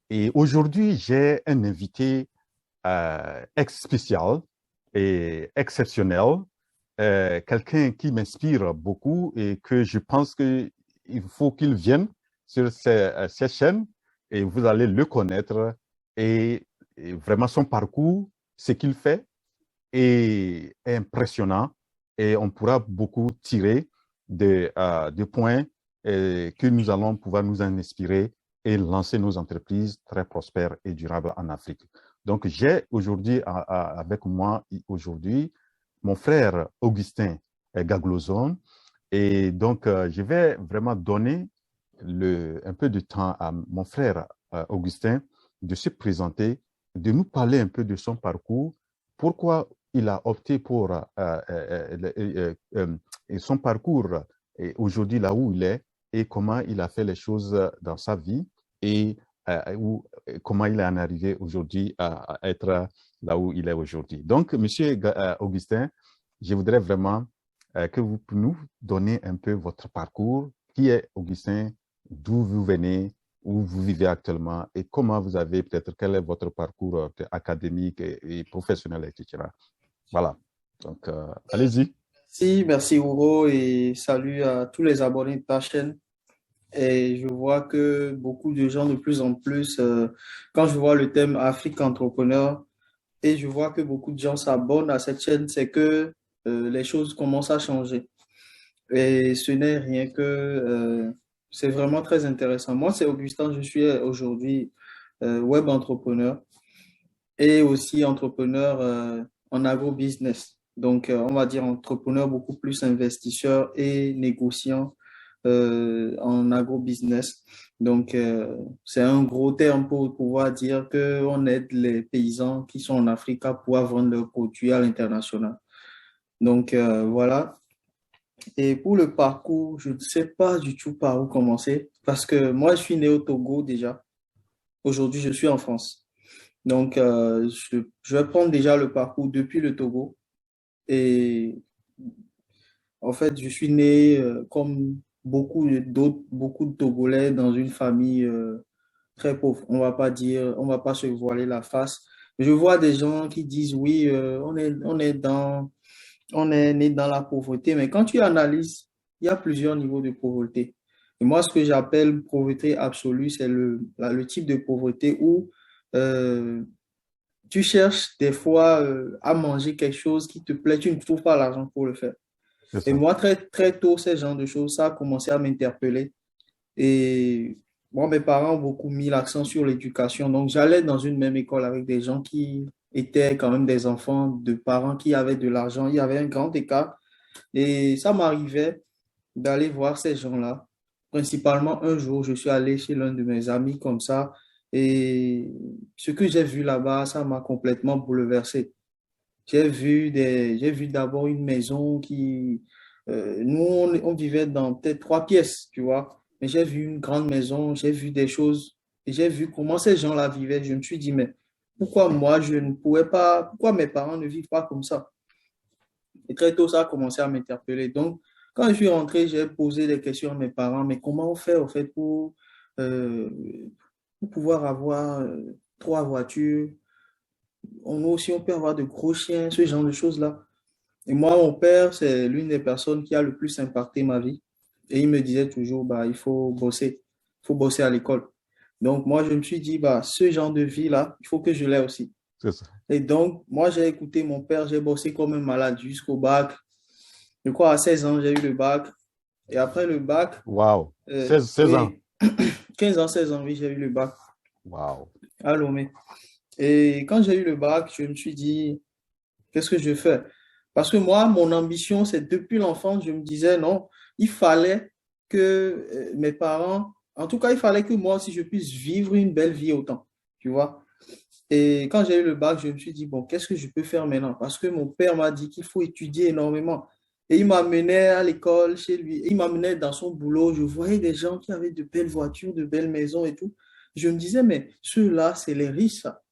Et aujourd'hui, j'ai un invité spécial et exceptionnel, quelqu'un qui m'inspire beaucoup et que je pense qu'il faut qu'il vienne sur cette chaîne et vous allez le connaître et vraiment son parcours, ce qu'il fait est impressionnant et on pourra beaucoup tirer de points que nous allons pouvoir nous en inspirer et lancer nos entreprises très prospères et durables en Afrique. Donc, j'ai aujourd'hui avec moi aujourd'hui mon frère Augustin Gaglozone. Et donc, je vais vraiment donner un peu de temps à mon frère Augustin de se présenter, de nous parler un peu de son parcours, pourquoi il a opté pour son parcours aujourd'hui là où il est et comment il a fait les choses dans sa vie et comment il en est arrivé aujourd'hui à être là où il est aujourd'hui. Donc, Monsieur Augustin, je voudrais vraiment que vous nous donniez un peu votre parcours. Qui est Augustin? D'où vous venez? Où vous vivez actuellement? Et comment vous avez peut-être, quel est votre parcours académique et professionnel, etc. Voilà. Donc, allez-y. Merci Hugo et salut à tous les abonnés de ta chaîne. Et je vois que beaucoup de gens de plus en plus, quand je vois le thème Afrique entrepreneur et je vois que beaucoup de gens s'abonnent à cette chaîne, c'est que les choses commencent à changer. Et ce n'est rien que, c'est vraiment très intéressant. Moi, c'est Augustin, je suis aujourd'hui web entrepreneur et aussi entrepreneur en agro-business. Donc, on va dire entrepreneur beaucoup plus investisseur et négociant en agro-business. Donc, c'est un gros terme pour pouvoir dire qu'on aide les paysans qui sont en Afrique à pouvoir vendre leurs produits à l'international. Donc, voilà. Et pour le parcours, je ne sais pas du tout par où commencer parce que moi, je suis né au Togo déjà. Aujourd'hui, je suis en France. Donc, je vais prendre déjà le parcours depuis le Togo. Et en fait, je suis né comme beaucoup de Togolais dans une famille très pauvre. On va pas se voiler la face. Je vois des gens qui disent oui, on est né dans la pauvreté. Mais quand tu analyses, il y a plusieurs niveaux de pauvreté. Et moi, ce que j'appelle pauvreté absolue, c'est le type de pauvreté où euh, tu cherches des fois à manger quelque chose qui te plaît, tu ne trouves pas l'argent pour le faire. C'est Et ça. moi, très tôt, ce genre de choses, ça a commencé à m'interpeller. Et moi, mes parents ont beaucoup mis l'accent sur l'éducation. Donc, j'allais dans une même école avec des gens qui étaient quand même des enfants de parents qui avaient de l'argent. Il y avait un grand écart. Et ça m'arrivait d'aller voir ces gens-là. Principalement, un jour, je suis allé chez l'un de mes amis comme ça. Et ce que j'ai vu là-bas, ça m'a complètement bouleversé. J'ai vu d'abord une maison qui, nous, on vivait dans peut-être trois pièces, tu vois. Mais j'ai vu une grande maison, j'ai vu des choses et j'ai vu comment ces gens-là vivaient. Je me suis dit, mais pourquoi moi, je ne pourrais pas, pourquoi mes parents ne vivent pas comme ça? Et très tôt, ça a commencé à m'interpeller. Donc, quand je suis rentré, j'ai posé des questions à mes parents, mais comment on fait, au fait, euh, pour pouvoir avoir trois voitures? On aussi, on peut avoir de gros chiens, ce genre de choses-là. Et moi, mon père, c'est l'une des personnes qui a le plus impacté ma vie. Et il me disait toujours, bah, il faut bosser à l'école. Donc, moi, je me suis dit, bah, ce genre de vie-là, il faut que je l'ai aussi. C'est ça. Et donc, moi, j'ai écouté mon père, j'ai bossé comme un malade jusqu'au bac. Je crois à 16 ans, j'ai eu le bac. Et après le bac, Wow. 16 ans. oui, 15 ans, 16 ans, oui, j'ai eu le bac Wow. à Lomé. Et quand j'ai eu le bac, je me suis dit, qu'est-ce que je fais? Parce que moi, mon ambition, c'est depuis l'enfance, je me disais, non, il fallait que mes parents, en tout cas, il fallait que moi aussi, je puisse vivre une belle vie autant, tu vois. Et quand j'ai eu le bac, je me suis dit, bon, qu'est-ce que je peux faire maintenant? Parce que mon père m'a dit qu'il faut étudier énormément. Et il m'amenait à l'école chez lui, il m'amenait dans son boulot. Je voyais des gens qui avaient de belles voitures, de belles maisons et tout. Je me disais, mais ceux-là, c'est les riches, ça.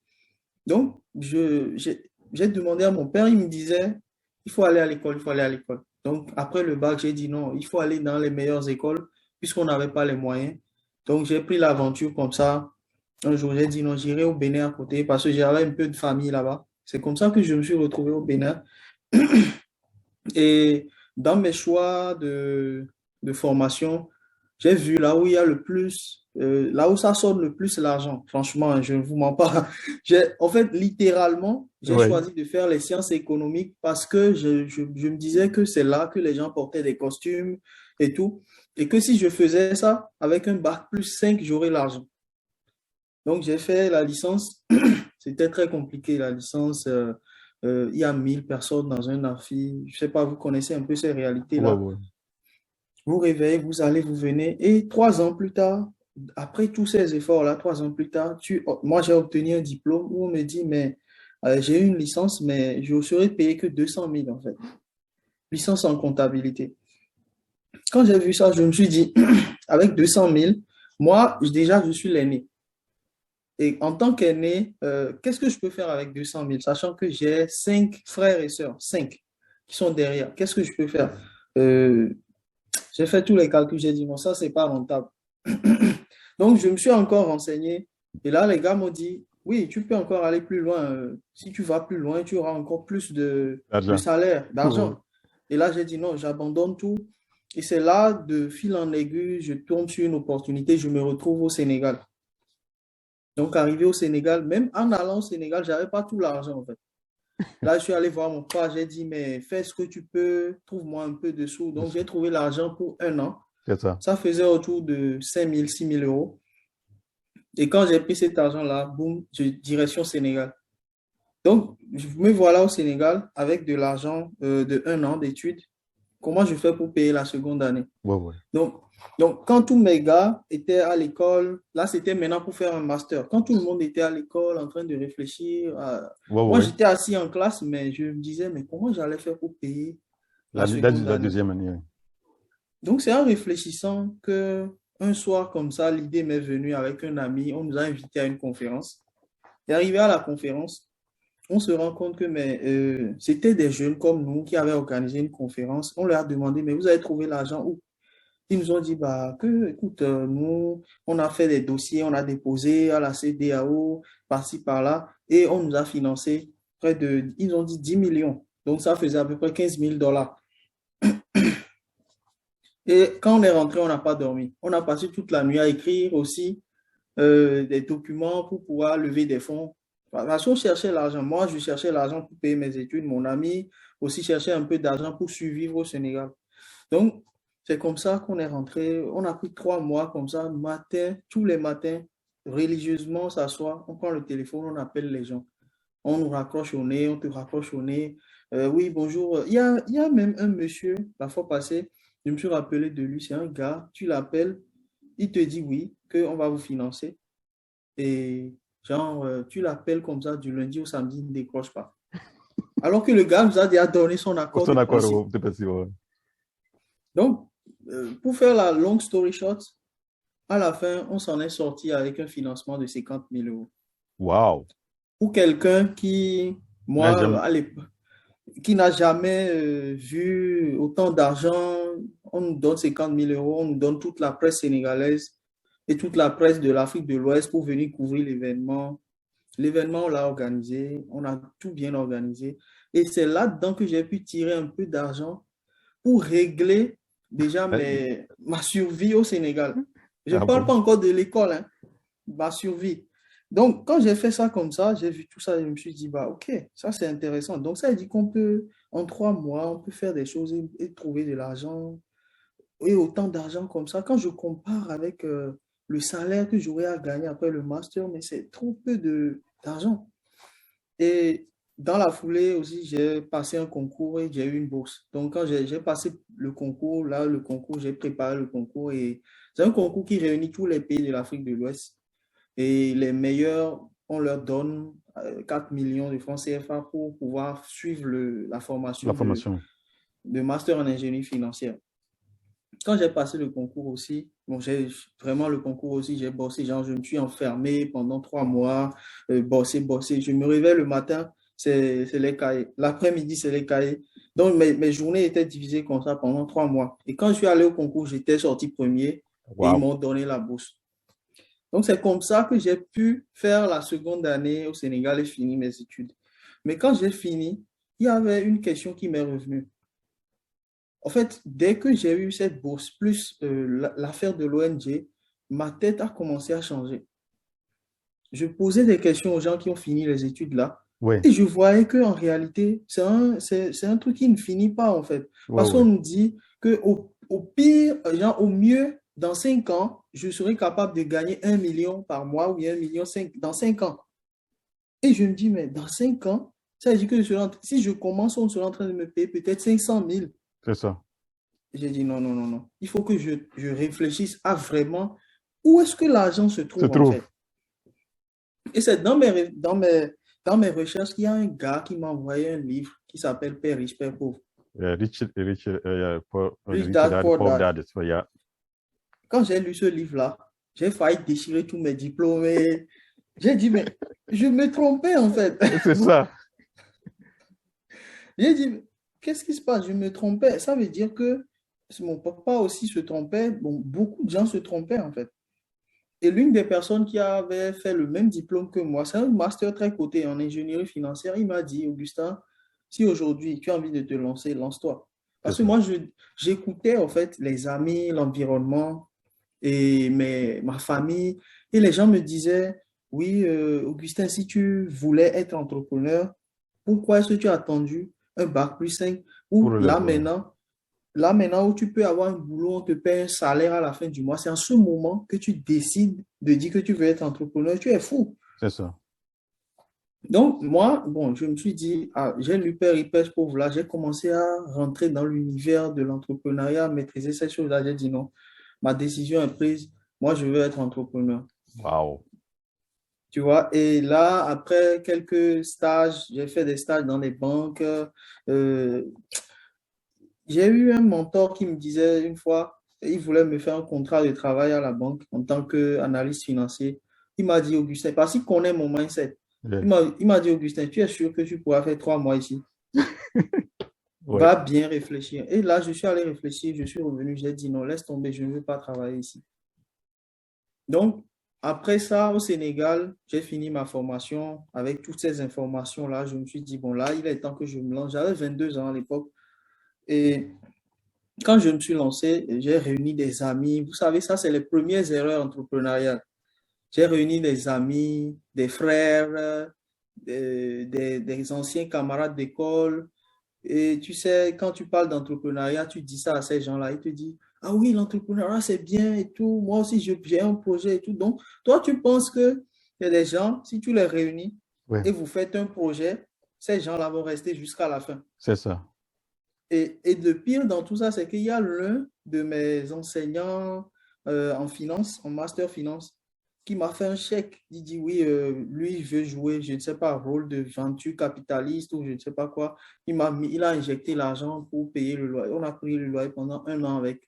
Donc, j'ai demandé à mon père, il me disait, il faut aller à l'école, il faut aller à l'école. Donc, après le bac, j'ai dit non, il faut aller dans les meilleures écoles, puisqu'on n'avait pas les moyens. Donc, j'ai pris l'aventure comme ça. Un jour, j'ai dit non, j'irai au Bénin à côté parce que j'avais un peu de famille là-bas. C'est comme ça que je me suis retrouvé au Bénin. Et dans mes choix de formation, j'ai vu là où il y a le plus, là où ça sonne le plus l'argent. Franchement, je ne vous mens pas. En fait, littéralement, j'ai Oui, choisi de faire les sciences économiques parce que je me disais que c'est là que les gens portaient des costumes et tout. Et que si je faisais ça avec un bac plus 5, j'aurais l'argent. Donc, j'ai fait la licence. C'était très compliqué, la licence. Il y a 1000 personnes dans un amphi. Je ne sais pas, vous connaissez un peu ces oui, réalités-là. oui. Vous réveillez, vous allez, vous venez. Et 3 ans plus tard, après tous ces efforts-là, 3 ans plus tard, moi, j'ai obtenu un diplôme où on me dit, mais j'ai eu une licence, mais je ne serais payé que 200 000 en fait. Licence en comptabilité. Quand j'ai vu ça, je me suis dit, avec 200 000, moi, déjà, je suis l'aîné. Et en tant qu'aîné, qu'est-ce que je peux faire avec 200 000, sachant que j'ai 5 frères et sœurs, 5 qui sont derrière. Qu'est-ce que je peux faire? Euh, j'ai fait tous les calculs, j'ai dit non, ça, c'est pas rentable. Donc, je me suis encore renseigné. Et là, les gars m'ont dit, oui, tu peux encore aller plus loin. Si tu vas plus loin, tu auras encore plus de L'argent. salaire, Oui. d'argent. Et là, j'ai dit non, j'abandonne tout. Et c'est là, de fil en aiguille, je tombe sur une opportunité, je me retrouve au Sénégal. Donc, arrivé au Sénégal, même en allant au Sénégal, je n'avais pas tout l'argent en fait. Là, je suis allé voir mon père, j'ai dit, mais fais ce que tu peux, trouve-moi un peu de sous. Donc, j'ai trouvé l'argent pour un an. C'est ça. Ça faisait autour de 5 000, 6 000 euros. Et quand j'ai pris cet argent-là, boum, direction Sénégal. Donc, je me voilà au Sénégal avec de l'argent de un an d'études. Comment je fais pour payer la seconde année? Oui, oui. Donc, donc, quand tous mes gars étaient à l'école, là, c'était maintenant pour faire un master. Quand tout le monde était à l'école en train de réfléchir, Oui, moi, oui. j'étais assis en classe, mais je me disais, mais comment j'allais faire pour payer la seconde La année? deuxième année. Oui. Donc, c'est en réfléchissant que un soir comme ça, l'idée m'est venue avec un ami. On nous a invités à une conférence. Et arrivé à la conférence, on se rend compte que c'était des jeunes comme nous qui avaient organisé une conférence. On leur a demandé, mais vous avez trouvé l'argent où? Ils nous ont dit, bah, que, écoute, nous, on a fait des dossiers, on a déposé à la CEDEAO, par-ci, par-là, et on nous a financé ils ont dit 10 millions. Donc, ça faisait à peu près 15 000 $. Et quand on est rentré, on n'a pas dormi. On a passé toute la nuit à écrire aussi des documents pour pouvoir lever des fonds. Parce qu'on cherchait l'argent. Moi, je cherchais l'argent pour payer mes études. Mon ami aussi cherchait un peu d'argent pour survivre au Sénégal. Donc, c'est comme ça qu'on est rentré. On a pris 3 mois comme ça, matin, tous les matins, religieusement, on s'assoit, on prend le téléphone, on appelle les gens. On nous raccroche au nez, on te raccroche au nez. Oui, bonjour. Il y a même un monsieur, la fois passée, je me suis rappelé de lui, c'est un gars, tu l'appelles, il te dit oui, qu'on va vous financer. Et genre, tu l'appelles comme ça du lundi au samedi, il ne décroche pas. Alors que le gars nous a déjà donné son Pour accord son de accord, principe. c'est possible. Oui. Donc, pour faire la long story short, à la fin, on s'en est sorti avec un financement de 50 000 euros. Wow. Pour quelqu'un qui, N'a moi, jamais. à l'époque, qui n'a jamais vu autant d'argent, on nous donne 50 000 euros, on nous donne toute la presse sénégalaise et toute la presse de l'Afrique de l'Ouest pour venir couvrir l'événement. L'événement, on l'a organisé, on a tout bien organisé. Et c'est là-dedans que j'ai pu tirer un peu d'argent pour régler déjà ma survie au Sénégal. Je ne Ah parle bon? pas encore de l'école, hein, ma survie. Donc, quand j'ai fait ça comme ça, j'ai vu tout ça, je me suis dit, bah, ok, ça c'est intéressant. Donc, ça veut dire qu'on peut, en 3 mois, on peut faire des choses et trouver de l'argent, et autant d'argent comme ça. Quand je compare avec le salaire que j'aurais à gagner après le master, mais c'est trop peu d'argent. Et dans la foulée aussi, j'ai passé un concours et j'ai eu une bourse. Donc, quand j'ai passé le concours, là, le concours, j'ai préparé le concours et c'est un concours qui réunit tous les pays de l'Afrique de l'Ouest. Et les meilleurs, on leur donne 4 millions de francs CFA pour pouvoir suivre la La formation formation. de master en ingénierie financière. Quand j'ai passé le concours aussi, bon, j'ai vraiment le concours aussi, j'ai bossé, genre je me suis enfermé pendant 3 mois, bossé. Je me réveille le matin, c'est les cahiers. L'après-midi, c'est les cahiers. Donc mes journées étaient divisées comme ça pendant 3 mois. Et quand je suis allé au concours, j'étais sorti premier et ils Wow. m'ont donné la bourse. Donc, c'est comme ça que j'ai pu faire la seconde année au Sénégal et finir mes études. Mais quand j'ai fini, il y avait une question qui m'est revenue. En fait, dès que j'ai eu cette bourse, plus l'affaire de l'ONG, ma tête a commencé à changer. Je posais des questions aux gens qui ont fini les études là, Oui, et je voyais qu'en réalité, c'est un truc qui ne finit pas, en fait. oui, Parce oui, qu'on nous dit qu'au pire, genre, au mieux, dans 5 ans, je serai capable de gagner 1 million par mois ou bien 1,5 million dans 5 ans. Et je me dis, mais dans 5 ans, ça veut dire que si je commence, on sera en train de me payer peut-être 500 000. c'est ça. J'ai dit non, non, non, non. Il faut que je réfléchisse à vraiment où est-ce que l'argent se Se trouve en trouve. fait. Et c'est dans mes recherches qu'il y a un gars qui m'a envoyé un livre qui s'appelle Père riche, Père pauvre. Rich Rich Dad, Dad, Poor Poor Dad. Dad. So, yeah. Quand j'ai lu ce livre-là, j'ai failli déchirer tous mes diplômes et j'ai dit, mais je me trompais en fait. C'est ça. J'ai dit, qu'est-ce qui se passe? Je me trompais. Ça veut dire que mon papa aussi se trompait. Bon, beaucoup de gens se trompaient en fait. Et l'une des personnes qui avait fait le même diplôme que moi, c'est un master très coté en ingénierie financière, il m'a dit, Augustin, si aujourd'hui tu as envie de te lancer, lance-toi. C'est Parce que ça. moi, j'écoutais en fait les amis, l'environnement et ma famille. Et les gens me disaient, oui, Augustin, si tu voulais être entrepreneur, pourquoi est-ce que tu as attendu un bac plus 5 Pour ou le là ouais. maintenant, où tu peux avoir un boulot, on te paie un salaire à la fin du mois, c'est en ce moment que tu décides de dire que tu veux être entrepreneur, tu es fou. C'est ça. Donc, moi, bon, je me suis dit, ah, j'ai lu Père Riche, Pauvre là, j'ai commencé à rentrer dans l'univers de l'entrepreneuriat, à maîtriser ces choses-là. J'ai dit non, ma décision est prise, moi, je veux être entrepreneur. Wow. Tu vois, et là, après quelques stages, j'ai fait des stages dans les banques. J'ai eu un mentor qui me disait une fois, il voulait me faire un contrat de travail à la banque en tant qu'analyste financier. Il m'a dit, Augustin, parce qu'il connaît mon mindset, Yeah. il m'a dit, Augustin, tu es sûr que tu pourras faire 3 mois ici? Ouais. Va bien réfléchir. Et là, je suis allé réfléchir, je suis revenu, j'ai dit non, laisse tomber, je ne veux pas travailler ici. Donc, après ça, au Sénégal, j'ai fini ma formation avec toutes ces informations-là. Je me suis dit, bon, là, il est temps que je me lance. J'avais 22 ans à l'époque. Et quand je me suis lancé, j'ai réuni des amis. Vous savez, ça, c'est les premières erreurs entrepreneuriales. J'ai réuni des amis, des frères, des anciens camarades d'école. Et tu sais, quand tu parles d'entrepreneuriat, tu dis ça à ces gens-là. Ils te disent, ah oui, l'entrepreneuriat, c'est bien et tout. Moi aussi, j'ai un projet et tout. Donc, toi, tu penses qu'il y a des gens, si tu les réunis Ouais. et vous faites un projet, ces gens-là vont rester jusqu'à la fin. C'est ça. Et le pire dans tout ça, c'est qu'il y a l'un de mes enseignants en finance, en master finance, qui m'a fait un chèque. Il dit oui, lui, il veut jouer, je ne sais pas, rôle de venture capitaliste ou je ne sais pas quoi. Il a injecté l'argent pour payer le loyer. On a pris le loyer pendant 1 an avec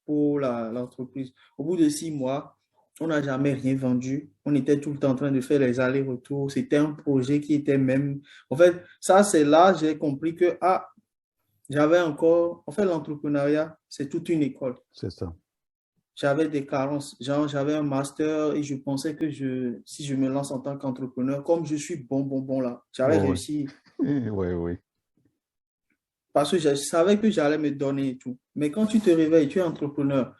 pour l'entreprise. Au bout de 6 mois, on n'a jamais rien vendu. On était tout le temps en train de faire les allers-retours. C'était un projet qui était même... En fait, ça, c'est là, j'ai compris que, ah, j'avais encore, en fait, l'entrepreneuriat, c'est toute une école. C'est ça. J'avais des carences, genre j'avais un master et je pensais que si je me lance en tant qu'entrepreneur, comme je suis bon, bon, bon là, j'allais Ouais, ouais. réussir Oui, oui. parce que je savais que j'allais me donner et tout. Mais quand tu te réveilles, tu es entrepreneur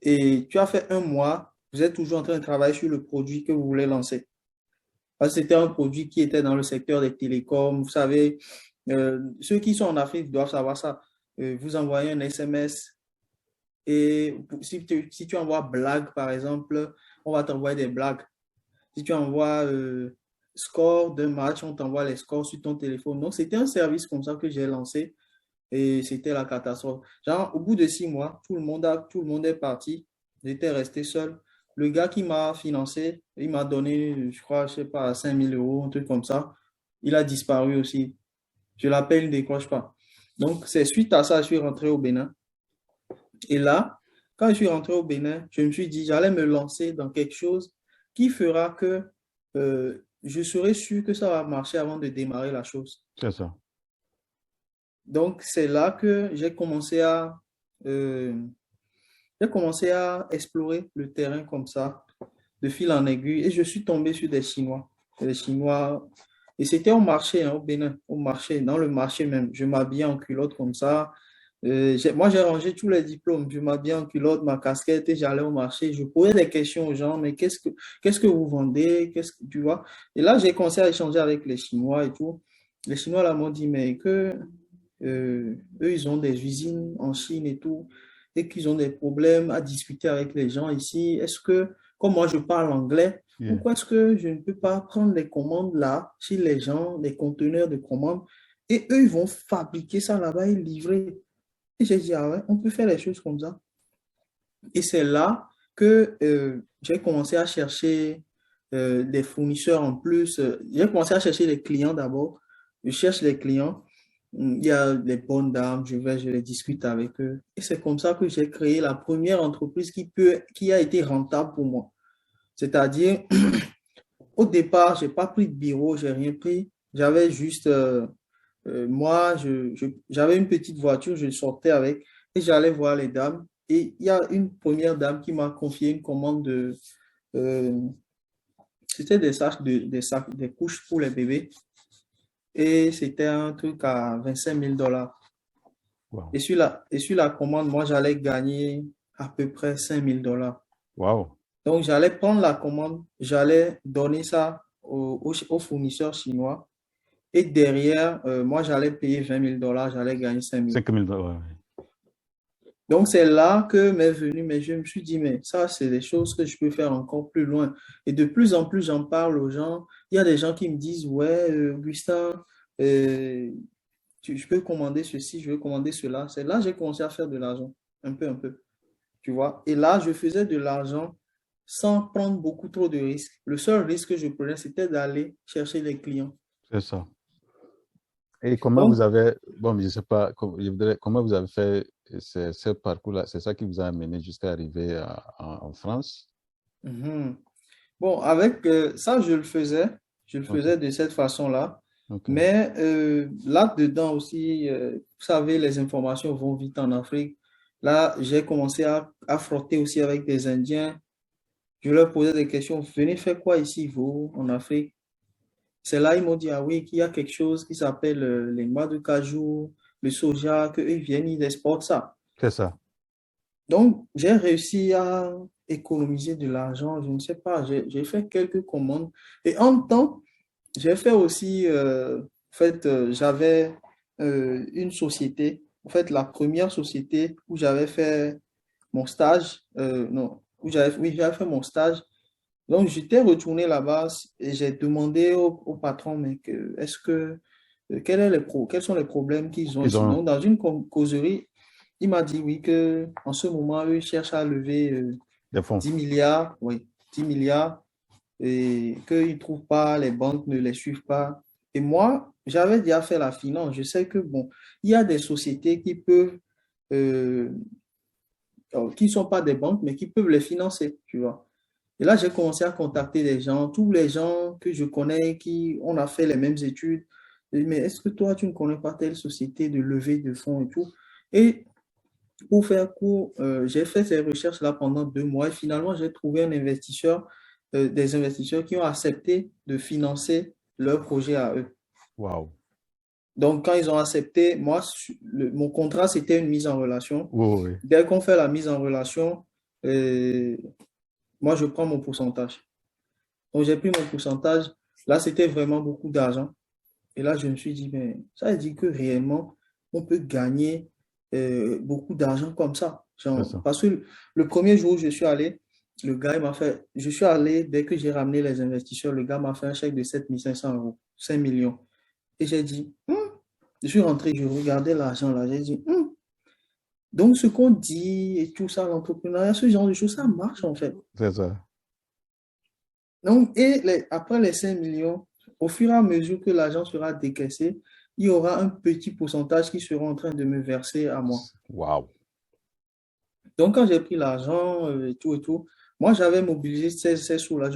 et tu as fait 1 mois, vous êtes toujours en train de travailler sur le produit que vous voulez lancer. Parce que c'était un produit qui était dans le secteur des télécoms. Vous savez, ceux qui sont en Afrique doivent savoir ça. Vous envoyez un SMS. Et si tu envoies blague, par exemple, on va t'envoyer des blagues. Si tu envoies score d'un match, on t'envoie les scores sur ton téléphone. Donc, c'était un service comme ça que j'ai lancé et c'était la catastrophe. Genre, au bout de 6 mois, tout le monde est parti. J'étais resté seul. Le gars qui m'a financé, il m'a donné, je crois, je sais pas, 5 000 euros, un truc comme ça. Il a disparu aussi. Je l'appelle, il ne décroche pas. Donc, c'est suite à ça, je suis rentré au Bénin. Et là, quand je suis rentré au Bénin, je me suis dit, j'allais me lancer dans quelque chose qui fera que je serai sûr que ça va marcher avant de démarrer la chose. C'est ça. Donc, c'est là que euh, j'ai commencé à explorer le terrain comme ça. de fil en aiguille, et je suis tombé sur des Chinois. Des Chinois, et c'était au marché, hein, au Bénin, au marché, dans le marché même. Je m'habillais en culotte comme ça. Moi, j'ai rangé tous les diplômes. Je m'habillais en culotte, ma casquette, et j'allais au marché. Je posais des questions aux gens, mais qu'est-ce que vous vendez? Qu'est-ce que tu vois? Et là, j'ai commencé à échanger avec les Chinois et tout. Les Chinois là m'ont dit, mais que eux, ils ont des usines en Chine et tout, et qu'ils ont des problèmes à discuter avec les gens ici. Est-ce que, comme moi je parle anglais, Yeah. pourquoi est-ce que je ne peux pas prendre les commandes là, chez les gens, les conteneurs de commandes, et eux, ils vont fabriquer ça là-bas et livrer. Et j'ai dit, ah ouais, on peut faire les choses comme ça. Et c'est là que j'ai commencé à chercher des fournisseurs en plus. J'ai commencé à chercher les clients d'abord. Je cherche les clients. Il y a les bonnes dames, je les discute avec eux. Et c'est comme ça que j'ai créé la première entreprise qui a été rentable pour moi. C'est-à-dire, au départ, je n'ai pas pris de bureau, je n'ai rien pris. J'avais juste, moi, j'avais une petite voiture, je sortais avec et j'allais voir les dames. Et il y a une première dame qui m'a confié une commande euh, c'était des couches pour les bébés. Et c'était un truc à 25 000 dollars. Wow. Et sur la commande, moi, j'allais gagner à peu près 5 000 dollars. Wow. Donc, j'allais prendre la commande, j'allais donner ça au fournisseur chinois. Et derrière, moi, j'allais payer 20 000 dollars, j'allais gagner 5 000. 5 000 dollars. Donc, c'est là que m'est venu, mais je me suis dit, mais ça, c'est des choses que je peux faire encore plus loin. Et de plus en plus, j'en parle aux gens. Il y a des gens qui me disent, ouais, Augustin, euh, je peux commander ceci, je veux commander cela. C'est là que j'ai commencé à faire de l'argent, un peu, tu vois. Et là, je faisais de l'argent sans prendre beaucoup trop de risques. Le seul risque que je prenais, c'était d'aller chercher les clients. C'est ça. Et comment vous Donc, avez, bon, je sais pas, comment vous avez fait ce parcours-là? C'est ça qui vous a amené jusqu'à arriver en France? mhm. Bon, avec ça, je le Ok, faisais de cette façon-là. ok. Mais là-dedans aussi, vous savez, les informations vont vite en Afrique. Là, j'ai commencé à frotter aussi avec des Indiens. Je leur posais des questions. Venez faire quoi ici, vous, en Afrique? C'est là, ils m'ont dit, ah oui, qu'il y a quelque chose qui s'appelle les noix de cajou, le soja, qu'eux, ils viennent, ils exportent ça. C'est ça. Donc, j'ai réussi à économiser de l'argent. Je ne sais pas, j'ai fait quelques commandes. Et en temps, j'ai fait aussi, en fait, j'avais une société, en fait, la première société où j'avais fait mon stage, non, oui, j'avais fait mon stage. Donc, j'étais retourné là-bas et j'ai demandé au patron, mais est-ce que, quels sont les problèmes qu'ils ont Ils ici? ont Donc, dans une causerie, il m'a dit, oui, que en ce moment, eux, ils cherchent à lever des fonds. 10 milliards, oui, 10 milliards et qu'ils ne trouvent pas, les banques ne les suivent pas. Et moi, j'avais déjà fait la finance. Je sais que, bon, il y a des sociétés qui peuvent, euh, qui ne sont pas des banques, mais qui peuvent les financer, tu vois. Et là, j'ai commencé à contacter des gens, tous les gens que je connais, qui on a fait les mêmes études. Mais est-ce que toi, tu ne connais pas telle société de levée de fonds et tout? Et pour faire court, j'ai fait ces recherches-là pendant 2 mois et finalement, j'ai trouvé un investisseur, des investisseurs qui ont accepté de financer leur projet à eux. Wow. Donc, quand ils ont accepté, moi, mon contrat, c'était une mise en relation. Oui, oui, oui. Dès qu'on fait la mise en relation, euh, moi, je prends mon pourcentage. Donc, j'ai pris mon pourcentage. Là, c'était vraiment beaucoup d'argent. Et là, je me suis dit, mais ça veut dire que réellement, on peut gagner beaucoup d'argent comme ça. C'est Genre, ça. parce que le premier jour où je suis allé, le gars, il m'a fait, je suis allé, dès que j'ai ramené les investisseurs, le gars m'a fait un chèque de 7 500 euros, 5 millions. Et j'ai dit, je suis rentré, je regardais l'argent là, j'ai dit, donc ce qu'on dit et tout ça, l'entrepreneuriat, ce genre de choses, ça marche en fait. C'est ça. Donc, après les 5 millions, au fur et à mesure que l'argent sera décaissé, il y aura un petit pourcentage qui sera en train de me verser à moi. Wow. Donc, quand j'ai pris l'argent et tout, moi, j'avais mobilisé ces sous-là.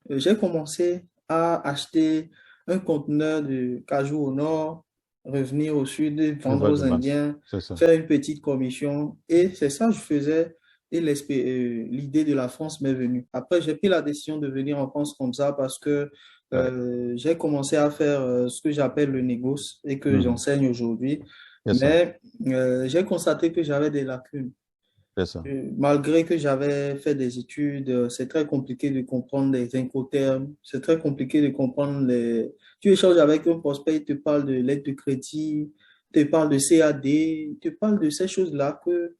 J'ai commencé à acheter un conteneur de cajou au nord, revenir au sud, Le vendre val aux de masse. Indiens, C'est ça. faire une petite commission. Et c'est ça que je faisais et l'idée de la France m'est venue. Après, j'ai pris la décision de venir en France comme ça parce que Ouais. j'ai commencé à faire ce que j'appelle le négoce et que Mhm. j'enseigne aujourd'hui. C'est ça. Mais j'ai constaté que j'avais des lacunes. C'est ça. Malgré que j'avais fait des études, c'est très compliqué de comprendre les incoterms, c'est très compliqué de comprendre les... Tu échanges avec un prospect, il te parle de lettre de crédit, il te parle de CAD, il te parle de ces choses-là que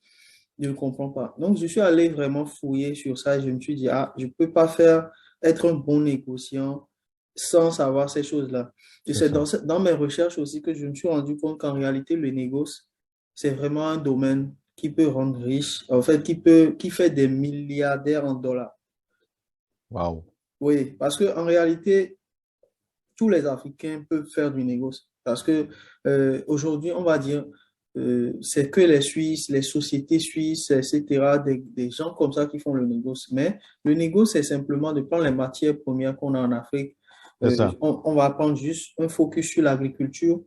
je ne comprends pas. Donc, je suis allé vraiment fouiller sur ça et je me suis dit, ah, je ne peux pas faire, être un bon négociant sans savoir ces choses-là. Et C'est c'est ça. dans mes recherches aussi que je me suis rendu compte qu'en réalité, le négoce, c'est vraiment un domaine qui peut rendre riche, en fait, qui fait des milliardaires en dollars. Waouh. Oui, parce qu'en réalité, tous les Africains peuvent faire du négoce. Parce que aujourd'hui, on va dire, c'est que les Suisses, les sociétés suisses, etc., des gens comme ça qui font le négoce. Mais le négoce, c'est simplement de prendre les matières premières qu'on a en Afrique. C'est ça. On va prendre juste un focus sur l'agriculture,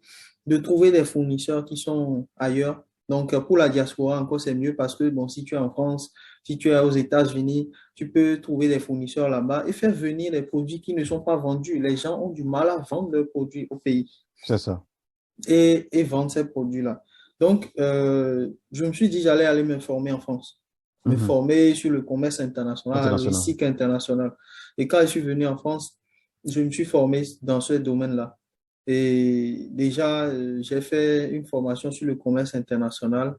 de trouver des fournisseurs qui sont ailleurs. Donc, pour la diaspora, encore, c'est mieux parce que, bon, si tu es en France, si tu es aux États-Unis, tu peux trouver des fournisseurs là-bas et faire venir les produits qui ne sont pas vendus. Les gens ont du mal à vendre leurs produits au pays C'est ça. et vendre ces produits-là. Donc, je me suis dit, j'allais aller me former en France, me Mhm. former sur le commerce international, la International. logistique internationale. Et quand je suis venu en France, je me suis formé dans ce domaine-là. Et déjà, j'ai fait une formation sur le commerce international.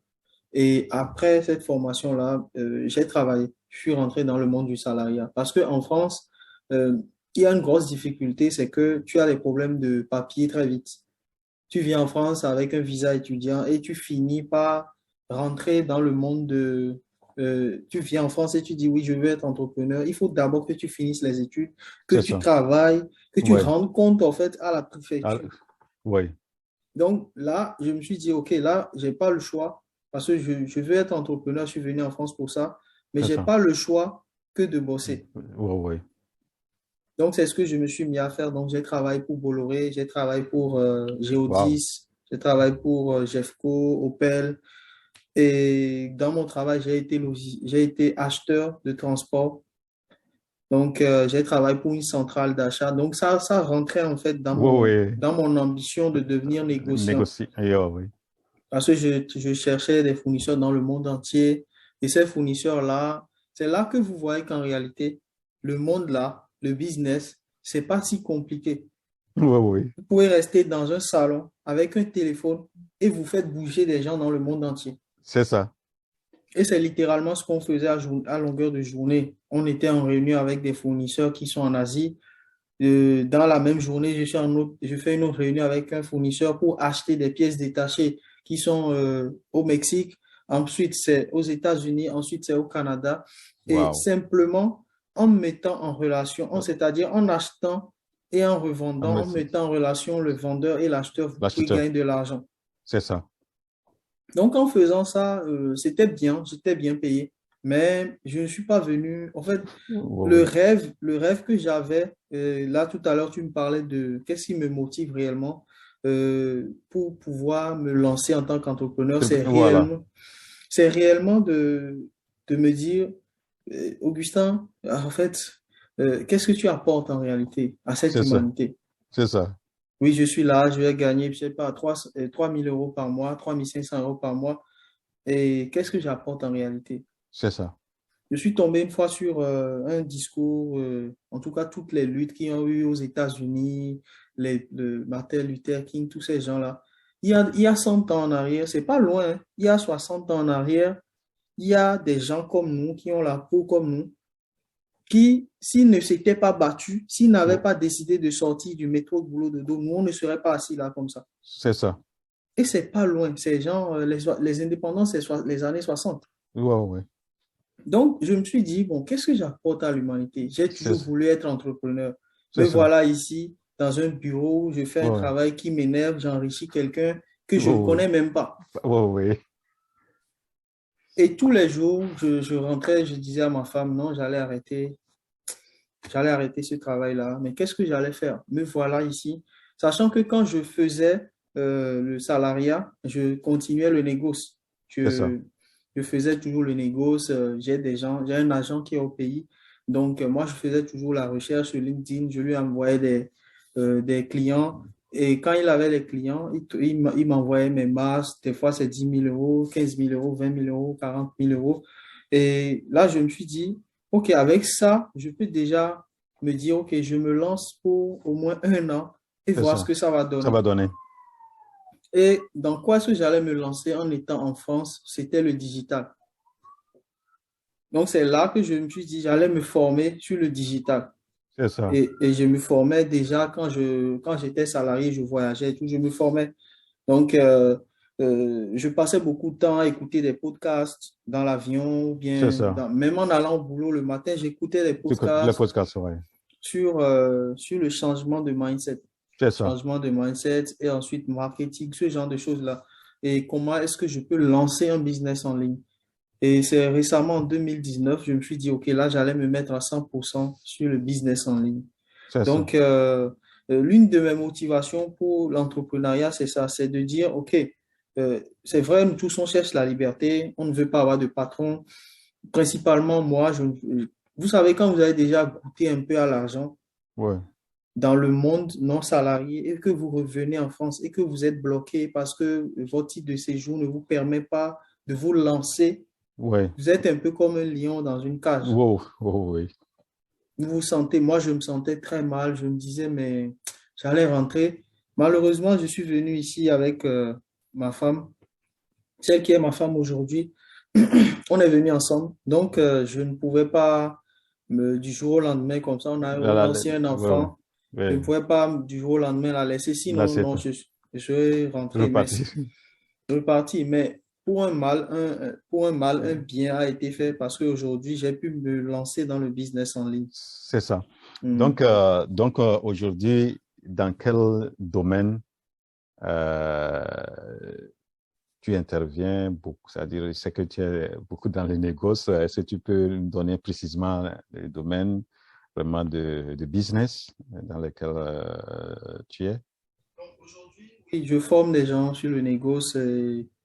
Et après cette formation-là, j'ai travaillé. Je suis rentré dans le monde du salariat. Parce qu'en France, euh, il y a une grosse difficulté, c'est que tu as des problèmes de papier très vite. Tu viens en France avec un visa étudiant et tu finis par rentrer dans le monde de... tu viens en France et tu dis oui, je veux être entrepreneur. Il faut d'abord que tu finisses les études, que C'est tu ça. travailles, que tu Ouais. rendes compte en fait à la Ah, préfecture. ouais. Donc là, je me suis dit, OK, là, j'ai pas le choix parce que je veux être entrepreneur, je suis venu en France pour ça, mais C'est j'ai ça. pas le choix que de bosser. Ouais, ouais. Donc, c'est ce que je me suis mis à faire. Donc, j'ai travaillé pour Bolloré, j'ai travaillé pour Waouh. Geodis, j'ai travaillé pour Jeffco, Opel. Et dans mon travail, j'ai été acheteur de transport. Donc, j'ai travaillé pour une centrale d'achat. Donc, ça rentrait en fait Ouais, ouais. dans mon ambition de devenir négociant. Négocier. Ouais, ouais. Parce que je cherchais des fournisseurs dans le monde entier. Et ces fournisseurs-là, c'est là que vous voyez qu'en réalité, le monde là, le business, c'est pas si compliqué. Ouais, ouais. Vous pouvez rester dans un salon avec un téléphone et vous faites bouger des gens dans le monde entier. C'est ça. Et c'est littéralement ce qu'on faisait à longueur de journée. On était en réunion avec des fournisseurs qui sont en Asie. Dans la même journée, je fais une autre réunion avec un fournisseur pour acheter des pièces détachées qui sont au Mexique. Ensuite, c'est aux États-Unis. Ensuite, c'est au Canada. Et Waouh. simplement, en mettant en relation, c'est-à-dire en achetant et en Ah, revendant, en merci. mettant en relation le vendeur et l'acheteur, vous pouvez L'acheteur. gagner de l'argent. C'est ça. Donc, en faisant ça, c'était bien, j'étais bien payé. Mais je ne suis pas venu. En fait, Ouais, ouais. le rêve que j'avais, là tout à l'heure, tu me parlais de qu'est-ce qui me motive réellement pour pouvoir me lancer en tant qu'entrepreneur, Voilà. c'est réellement de me dire, Augustin, en fait, qu'est-ce que tu apportes en réalité à cette C'est ça. humanité? C'est ça. Oui, je suis là, je vais gagner, je sais pas, 3 000 euros par mois, 3 500 € par mois. Et qu'est-ce que j'apporte en réalité? C'est ça. Je suis tombé une fois sur un discours, en tout cas toutes les luttes qui ont eu aux États-Unis, le Martin Luther King, tous ces gens-là. Il y a 100 ans en arrière, c'est pas loin, hein. Il y a 60 ans en arrière, il y a des gens comme nous, qui ont la peau comme nous, qui, s'ils ne s'étaient pas battus, s'ils n'avaient Ouais. pas décidé de sortir du métro de boulot de dos, nous, on ne serait pas assis là comme ça. C'est ça. Et c'est pas loin, c'est genre, les indépendances, c'est les années 60. Ouais, ouais. Donc, je me suis dit, bon, qu'est-ce que j'apporte à l'humanité? J'ai C'est toujours voulu être entrepreneur. c'est Me ça. voilà ici, dans un bureau, je fais un Ouais. travail qui m'énerve, j'enrichis quelqu'un que je ne Ouais, connais même pas. ouais. Ouais. Et tous les jours, je rentrais, je disais à ma femme, non, j'allais arrêter ce travail-là. Mais qu'est-ce que j'allais faire? Me voilà ici, sachant que quand je faisais le salariat, je continuais le négoce. C'est ça. je faisais toujours le négoce. J'ai des gens, j'ai un agent qui est au pays. Donc, moi, je faisais toujours la recherche sur LinkedIn. Je lui envoyais des clients. Et quand il avait les clients, il m'envoyait mes masses. Des fois, c'est 10 000 euros, 15 000 euros, 20 000 euros, 40 000 euros. Et là, je me suis dit, OK, avec ça, je peux déjà me dire, OK, je me lance pour au moins un an et C'est voir ce ça. que ça va Ça donner. va donner. Et dans quoi est-ce que j'allais me lancer en étant en France? C'était le digital. Donc, c'est là que je me suis dit, j'allais me former sur le digital. C'est ça. Et je me formais déjà quand j'étais salarié, je voyageais et tout, je me formais. Donc, je passais beaucoup de temps à écouter des podcasts dans l'avion, ou C'est bien ça. même en allant au boulot le matin, j'écoutais des Les podcasts podcasts, ouais. sur le changement de mindset. C'est ça. Changement de mindset et ensuite marketing, ce genre de choses-là. Et comment est-ce que je peux lancer un business en ligne? Et c'est récemment, en 2019, je me suis dit, OK, là, j'allais me mettre à 100% sur le business en ligne. C'est ça. Donc, l'une de mes motivations pour l'entrepreneuriat, c'est ça, c'est de dire, OK, c'est vrai, nous tous, on cherche la liberté, on ne veut pas avoir de patron. Principalement, moi, vous savez, quand vous avez déjà goûté un peu à l'argent Ouais. dans le monde non salarié et que vous revenez en France et que vous êtes bloqué parce que votre titre de séjour ne vous permet pas de vous lancer, Ouais. vous êtes un peu comme un lion dans une cage. Wow. Wow, oui. Vous vous sentez, moi, je me sentais très mal. Je me disais, mais j'allais rentrer. Malheureusement, je suis venu ici avec ma femme, celle qui est ma femme aujourd'hui. On est venu ensemble. Donc, je ne pouvais pas, du jour au lendemain, comme ça, on a aussi un Ouais, ouais. enfant. Je ne Ouais. pouvais pas, du jour au lendemain, la laisser. Là, Sinon, c'est non, je serais rentré. Mais reparti. je suis parti. Mais pour un mal, un bien a été fait parce qu'aujourd'hui, j'ai pu me lancer dans le business en ligne. C'est ça. Mhm. Donc aujourd'hui, dans quel domaine euh, tu interviens beaucoup? C'est-à-dire, je sais que tu es beaucoup dans les négoces. Est-ce que tu peux nous donner précisément le domaine vraiment de business dans lequel tu es? Oui, je forme des gens sur le négoce.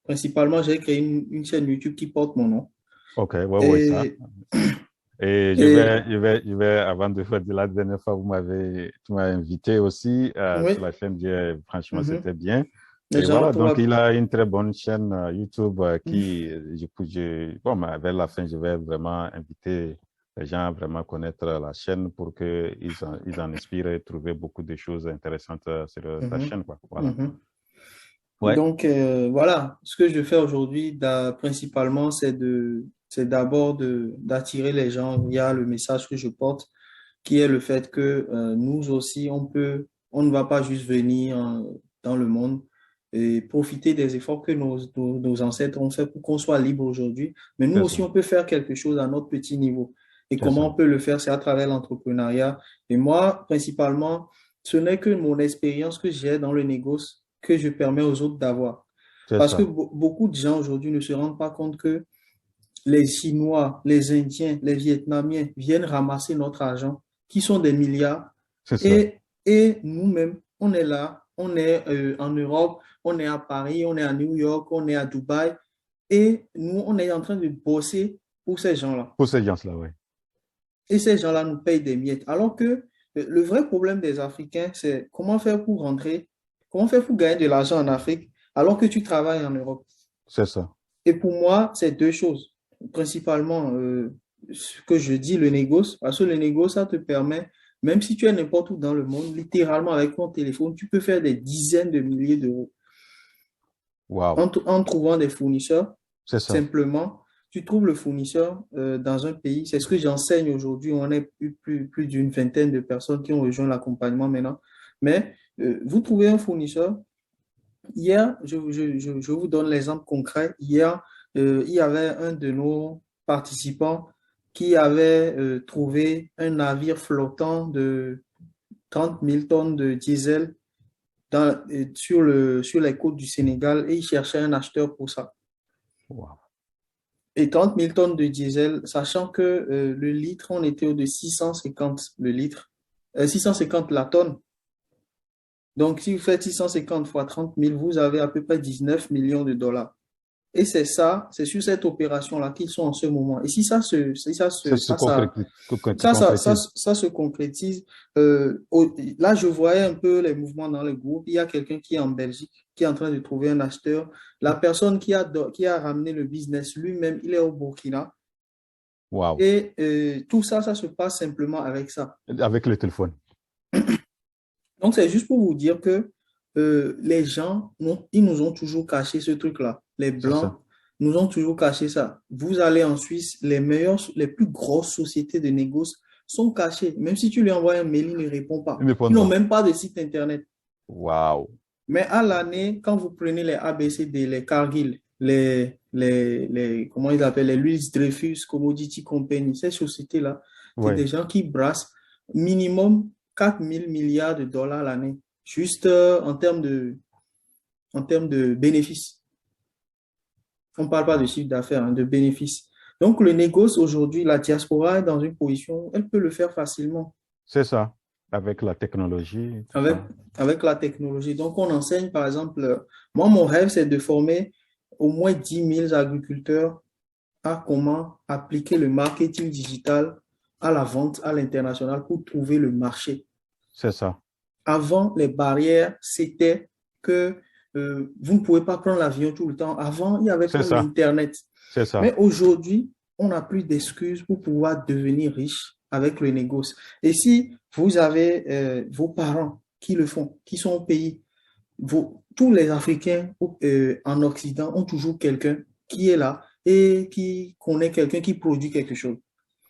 Principalement, j'ai créé une chaîne YouTube qui porte mon nom. OK, ouais, ouais, ça. Et, Et et avant de faire de la dernière fois, tu m'as invité aussi sur oui, la chaîne. Franchement, mhm. c'était bien. Les Et gens voilà, pour donc la... il a une très bonne chaîne YouTube qui, bon, mais vers la fin, je vais vraiment inviter les gens à vraiment connaître la chaîne pour ils en inspirent et trouver beaucoup de choses intéressantes sur ta Mhm, chaîne, quoi. Voilà. mhm. Ouais, Donc, voilà, ce que je fais aujourd'hui, principalement, c'est d'abord d'attirer les gens via le message que je porte, qui est le fait que nous aussi, on ne va pas juste venir dans le monde et profiter des efforts que nos ancêtres ont fait pour qu'on soit libre aujourd'hui, mais nous c'est aussi, ça, on peut faire quelque chose à notre petit niveau. Et c'est comment ça, on peut le faire, c'est à travers l'entrepreneuriat. Et moi, principalement, ce n'est que mon expérience que j'ai dans le négoce que je permets aux autres d'avoir. c'est Parce que ça, beaucoup de gens aujourd'hui ne se rendent pas compte que les Chinois, les Indiens, les Vietnamiens viennent ramasser notre argent, qui sont des milliards, c'est ça. et nous-mêmes, on est là, on est en Europe, on est à Paris, on est à New York, on est à Dubaï, et nous, on est en train de bosser pour ces gens-là. Pour ces gens-là, oui. Et ces gens-là nous payent des miettes. Alors que le vrai problème des Africains, c'est comment faire pour rentrer, comment faire pour gagner de l'argent en Afrique alors que tu travailles en Europe. C'est ça, Et pour moi, c'est deux choses. Principalement, ce que je dis, le négoce, parce que le négoce, ça te permet, même si tu es n'importe où dans le monde, littéralement avec ton téléphone, tu peux faire des dizaines de milliers d'euros waouh, en trouvant des fournisseurs. c'est ça. Simplement, tu trouves le fournisseur dans un pays. C'est ce que j'enseigne aujourd'hui. On est plus d'une vingtaine de personnes qui ont rejoint l'accompagnement maintenant. Mais vous trouvez un fournisseur. Hier, je vous donne l'exemple concret. Hier, il y avait un de nos participants qui avait trouvé un navire flottant de 30 000 tonnes de diesel sur les côtes du Sénégal et il cherchait un acheteur pour ça. Waouh, Et 30 000 tonnes de diesel, sachant que le litre, on était au de 650 le litre, 650 la tonne. Donc, si vous faites 650 fois 30 000, vous avez à peu près 19 millions de dollars. Et c'est sur cette opération-là qu'ils sont en ce moment. Et si ça se, si ça Ça se, se concrétise. ça se concrétise, là, je voyais un peu les mouvements dans le groupe. Il y a quelqu'un qui est en Belgique, qui est en train de trouver un acheteur. La personne qui a ramené le business lui-même, il est au Burkina. Wow. Et tout ça, ça se passe simplement avec ça. Avec le téléphone. Donc, c'est juste pour vous dire que les gens, ils nous ont toujours caché ce truc-là. Les C'est ça. Blancs nous ont toujours caché ça. Vous allez en Suisse, les plus grosses sociétés de négoce sont cachées. Même si tu lui envoies un mail, il ne répond Il pas. ne répond Ils n'ont pas. même pas de site Internet. Wow. Mais à l'année, quand vous prenez les ABCD, les Cargill, comment ils appellent, les Louis Dreyfus Commodity Company, ces sociétés-là, c'est Oui, des gens qui brassent minimum 4 000 milliards de dollars l'année, juste en termes de bénéfices. On ne parle pas de chiffre d'affaires, hein, de bénéfices. Donc, le négoce aujourd'hui, la diaspora est dans une position, elle peut le faire facilement c'est ça. Avec la technologie, tout avec, ça. avec la technologie. Donc, on enseigne, par exemple, moi, mon rêve, c'est de former au moins 10 000 agriculteurs à comment appliquer le marketing digital à la vente à l'international pour trouver le marché. C'est ça. Avant, les barrières, c'était que vous ne pouvez pas prendre l'avion tout le temps. Avant, il n'y avait C'est pas ça. l'Internet. C'est ça. Mais aujourd'hui, on n'a plus d'excuses pour pouvoir devenir riche avec le négoce. Et si vous avez vos parents qui le font, qui sont au pays, tous les Africains en Occident ont toujours quelqu'un qui est là et qui connaît quelqu'un qui produit quelque chose.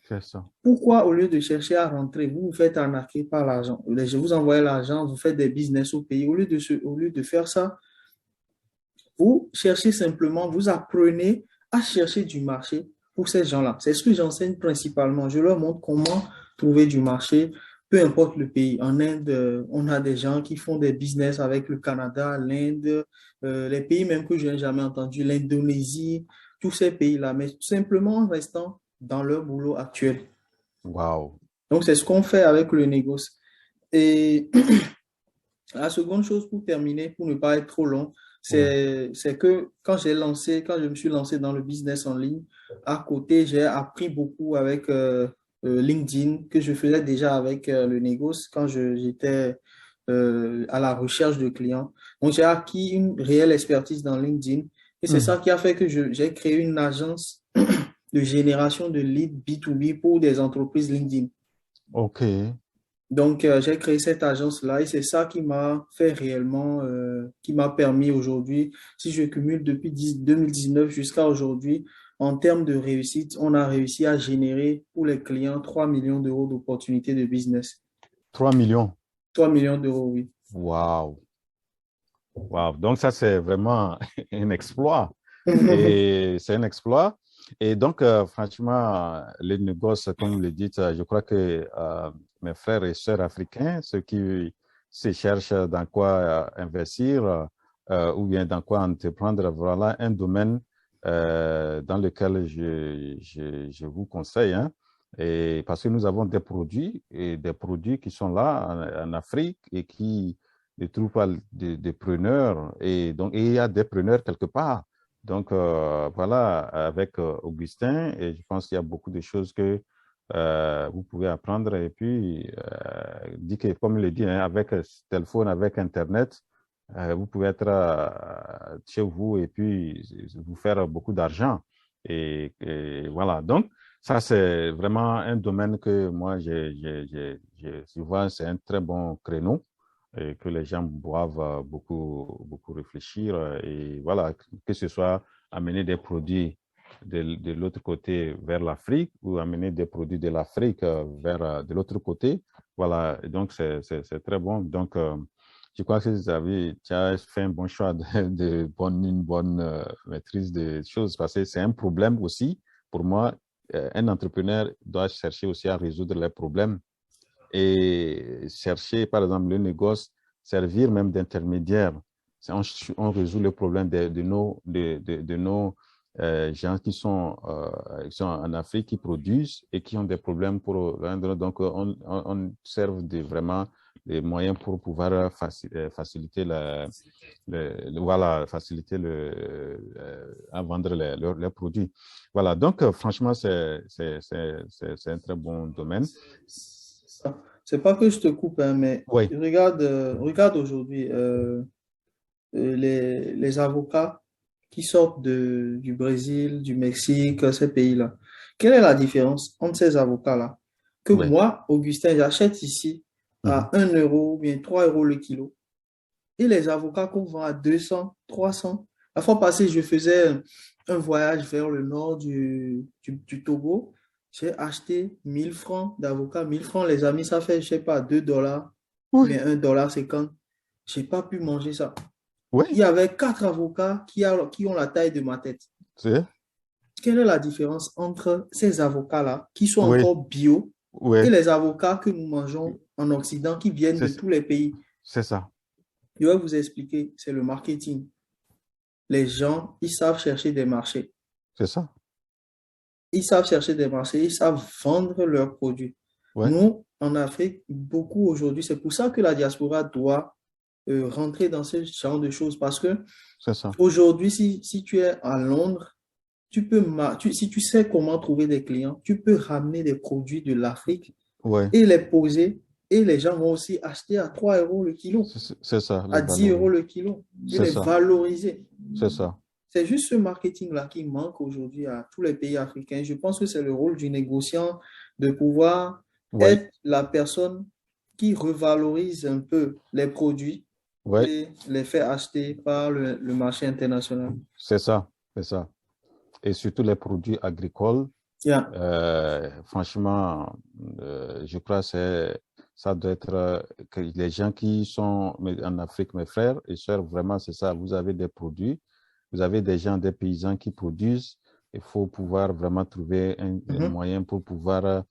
C'est ça. Pourquoi, au lieu de chercher à rentrer, vous vous faites arnaquer par l'argent? Je vous envoie l'argent, vous faites des business au pays. Au lieu de faire ça, vous cherchez simplement, vous apprenez à chercher du marché pour ces gens-là. C'est ce que j'enseigne principalement. Je leur montre comment trouver du marché, peu importe le pays. En Inde, on a des gens qui font des business avec le Canada, l'Inde, les pays même que je n'ai jamais entendu, l'Indonésie, tous ces pays-là, mais simplement en restant dans leur boulot actuel. Wow. Donc, c'est ce qu'on fait avec le négoce. Et la seconde chose pour terminer, pour ne pas être trop long, Oui. c'est que quand quand je me suis lancé dans le business en ligne, à côté, j'ai appris beaucoup avec LinkedIn, que je faisais déjà avec le négoce quand j'étais à la recherche de clients. Donc, j'ai acquis une réelle expertise dans LinkedIn et c'est ça Mhm. qui a fait que j'ai créé une agence de génération de leads B2B pour des entreprises LinkedIn. OK. Donc, j'ai créé cette agence-là et c'est ça qui m'a fait réellement, qui m'a permis aujourd'hui, si je cumule depuis 2019 jusqu'à aujourd'hui, en termes de réussite, on a réussi à générer pour les clients 3 millions d'euros d'opportunités de business. 3 millions. 3 millions d'euros, oui. Wow. Wow. Donc, ça, c'est vraiment un exploit. Et c'est un exploit. Et donc, franchement, les négoces, comme vous le dites, je crois que mes frères et sœurs africains, ceux qui se cherchent dans quoi investir ou bien dans quoi entreprendre, voilà un domaine dans lequel je vous conseille. Hein, et parce que nous avons des produits, et des produits qui sont là en Afrique et qui ne trouvent pas de preneurs. Et donc, et il y a des preneurs quelque part. Donc, voilà, avec Augustin, et je pense qu'il y a beaucoup de choses que vous pouvez apprendre. Et puis, dit que, comme il le dit, hein, avec téléphone, avec Internet, vous pouvez être chez vous et puis vous faire beaucoup d'argent. Et voilà. Donc, ça, c'est vraiment un domaine que moi, je vois, c'est un très bon créneau et que les gens doivent beaucoup réfléchir. Et voilà, que ce soit amener des produits de l'autre côté vers l'Afrique ou amener des produits de l'Afrique vers de l'autre côté. Voilà, et donc c'est très bon. Donc, je crois que tu as fait un bon choix une bonne maîtrise des choses parce que c'est un problème aussi. Pour moi, un entrepreneur doit chercher aussi à résoudre les problèmes et chercher, par exemple, le négoce, servir même d'intermédiaire. On résout le problème de nos gens qui sont en Afrique, qui produisent et qui ont des problèmes pour vendre. Donc, on serve vraiment les moyens pour pouvoir faciliter voilà, faciliter à vendre leurs produits. Voilà, donc franchement, c'est un très bon domaine. C'est pas que je te coupe, hein, mais Oui, regarde aujourd'hui les avocats qui sortent du Brésil, du Mexique, ces pays-là. Quelle est la différence entre ces avocats-là que oui. moi, Augustin, j'achète ici Mhm. à 1 € ou bien 3 € le kilo et les avocats qu'on vend à 200, 300. La fois passée, je faisais un voyage vers le nord du Togo. J'ai acheté 1000 francs d'avocats. 1000 francs, les amis, ça fait, je sais pas, 2 $, Oui, mais 1,50 $. Je n'ai pas pu manger ça. Il oui, y avait 4 avocats qui ont la taille de ma tête. c'est, Quelle est la différence entre ces avocats-là, qui sont oui, encore bio, oui, et les avocats que nous mangeons en Occident, qui viennent de c'est tous les pays? c'est ça, Je vais vous expliquer, c'est le marketing. Les gens, ils savent chercher des marchés. c'est ça. Ils savent chercher des marchés, ils savent vendre leurs produits. Oui, Nous, en Afrique, beaucoup aujourd'hui, c'est pour ça que la diaspora doit rentrer dans ce genre de choses. Parce que c'est ça. aujourd'hui, si tu es à Londres, si tu sais comment trouver des clients, tu peux ramener des produits de l'Afrique Oui, et les poser. Et les gens vont aussi acheter à 3 € le kilo, c'est ça, les à 10 € valorisés. le kilo, et C'est les ça, valoriser. c'est ça. C'est juste ce marketing-là qui manque aujourd'hui à tous les pays africains. Je pense que c'est le rôle du négociant de pouvoir Oui, être la personne qui revalorise un peu les produits oui, et les fait acheter par le marché international. c'est ça, c'est ça. Et surtout les produits agricoles, Yeah. franchement, je crois que ça doit être que les gens qui sont en Afrique, mes frères et sœurs, vraiment, c'est ça. Vous avez des produits, vous avez des gens, des paysans qui produisent. Il faut pouvoir vraiment trouver un Mhm. moyen pour pouvoir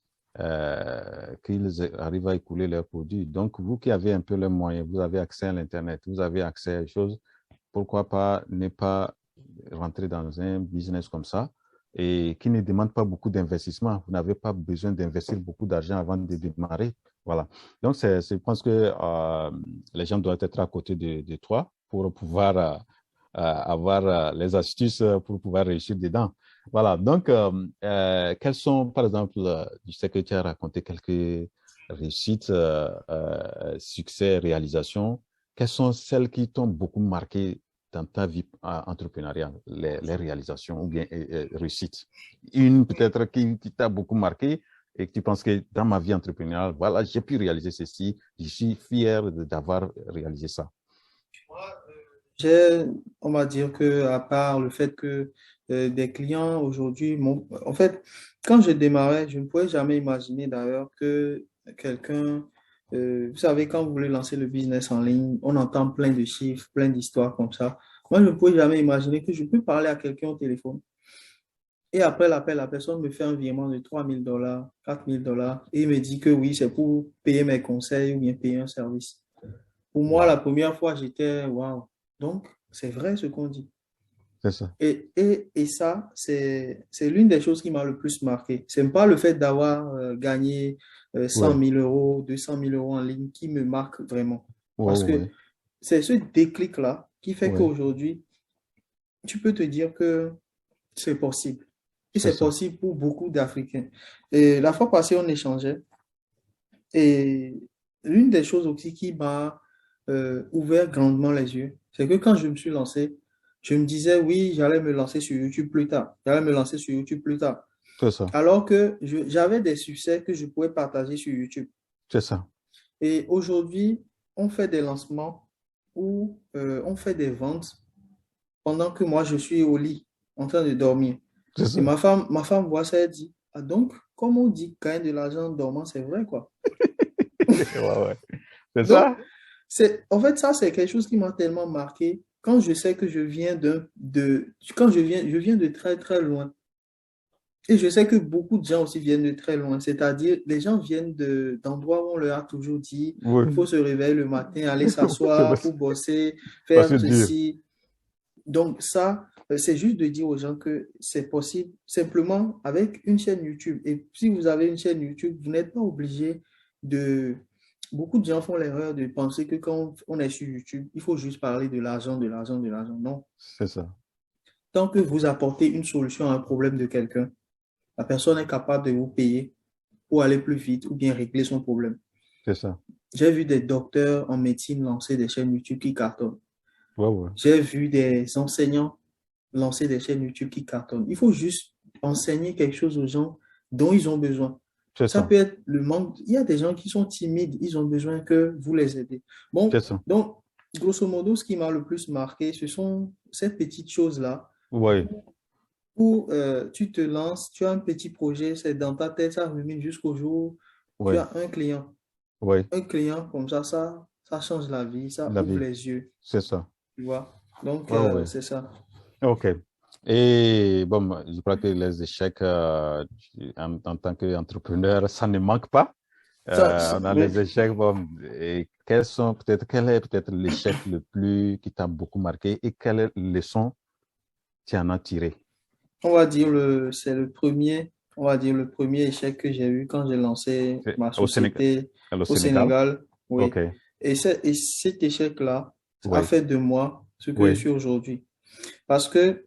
qu'ils arrivent à écouler leurs produits. Donc, vous qui avez un peu les moyens, vous avez accès à l'Internet, vous avez accès à des choses, pourquoi pas ne pas rentrer dans un business comme ça et qui ne demande pas beaucoup d'investissement. Vous n'avez pas besoin d'investir beaucoup d'argent avant de démarrer. Voilà. Donc, je pense que les gens doivent être à côté de toi pour pouvoir avoir les astuces pour pouvoir réussir dedans. Voilà. Donc, quels sont, par exemple, je sais que tu as raconté quelques réussites, succès, réalisations. Quelles sont celles qui t'ont beaucoup marqué dans ta vie entrepreneuriale, les réalisations ou bien réussites? Une peut-être qui t'a beaucoup marqué et que tu penses que dans ma vie entrepreneuriale, voilà, j'ai pu réaliser ceci, je suis fier d'avoir réalisé ça. J'ai, on va dire que à part le fait que des clients aujourd'hui, en fait, quand je démarrais, je ne pouvais jamais imaginer d'ailleurs que quelqu'un, vous savez, quand vous voulez lancer le business en ligne, on entend plein de chiffres, plein d'histoires comme ça. Moi, je ne pouvais jamais imaginer que je peux parler à quelqu'un au téléphone et après l'appel, la personne me fait un virement de 3 000 $, 4 000 $ et il me dit que oui, c'est pour payer mes conseils ou bien payer un service. Pour moi, la Wow, première fois, j'étais waouh. Donc, c'est vrai ce qu'on dit. c'est ça. Et ça, c'est l'une des choses qui m'a le plus marqué. Ce n'est pas le fait d'avoir gagné 100 Oui, 000 euros, 200 000 euros en ligne qui me marque vraiment. oui, Parce que oui, c'est ce déclic-là qui fait oui, qu'aujourd'hui, tu peux te dire que c'est possible. Et c'est c'est ça. possible pour beaucoup d'Africains. Et la fois passée, on échangeait. Et l'une des choses aussi qui m'a ouvert grandement les yeux, c'est que quand je me suis lancé, je me disais, oui, j'allais me lancer sur YouTube plus tard. J'allais me lancer sur YouTube plus tard. C'est ça. Alors que j'avais des succès que je pouvais partager sur YouTube. C'est ça. Et aujourd'hui, on fait des lancements ou on fait des ventes pendant que moi, je suis au lit en train de dormir. C'est Et ça. ma femme voit ça, elle dit, ah donc, comme on dit, gagner de l'argent en dormant, c'est vrai, quoi. Ouais, ouais. C'est Donc, ça? en fait, ça, c'est quelque chose qui m'a tellement marqué quand je sais que je viens quand je viens de très, très loin. Et je sais que beaucoup de gens aussi viennent de très loin. C'est-à-dire, les gens viennent d'endroits où on leur a toujours dit, il faut Oui. se réveiller le matin, aller C'est s'asseoir pour bosser, parce que faire dire. ceci. Donc, ça, c'est juste de dire aux gens que c'est possible simplement avec une chaîne YouTube. Et si vous avez une chaîne YouTube, vous n'êtes pas obligé de, beaucoup de gens font l'erreur de penser que quand on est sur YouTube, il faut juste parler de l'argent, de l'argent, de l'argent. Non. C'est ça. Tant que vous apportez une solution à un problème de quelqu'un, la personne est capable de vous payer pour aller plus vite ou bien régler son problème. C'est ça. J'ai vu des docteurs en médecine lancer des chaînes YouTube qui cartonnent. Ouais, ouais. J'ai vu des enseignants lancer des chaînes YouTube qui cartonnent. Il faut juste enseigner quelque chose aux gens dont ils ont besoin. C'est Ça ça. peut être le manque. Il y a des gens qui sont timides, ils ont besoin que vous les aidez. C'est Bon, ça. donc, grosso modo, ce qui m'a le plus marqué, ce sont ces petites choses-là Ouais, où tu te lances, tu as un petit projet, c'est dans ta tête, ça rumine jusqu'au jour où tu ouais, as un client. ouais. Un client comme ça change la vie, ça La ouvre vie. les yeux, C'est ça. tu vois. Donc, Ouais, ouais. c'est ça. OK. Et bon, je crois que les échecs en tant qu'entrepreneur, ça ne manque pas. On a Oui. les échecs. Bon, et quel est peut-être l'échec le plus qui t'a beaucoup marqué et quelle leçon tu en as tiré? On va dire c'est le premier, on va dire le premier échec que j'ai eu quand j'ai lancé C'est ma au Sénégal. société Au au Sénégal? Sénégal. OK. Oui. Et cet échec-là a Oui, fait de moi ce que je oui, suis aujourd'hui. Parce que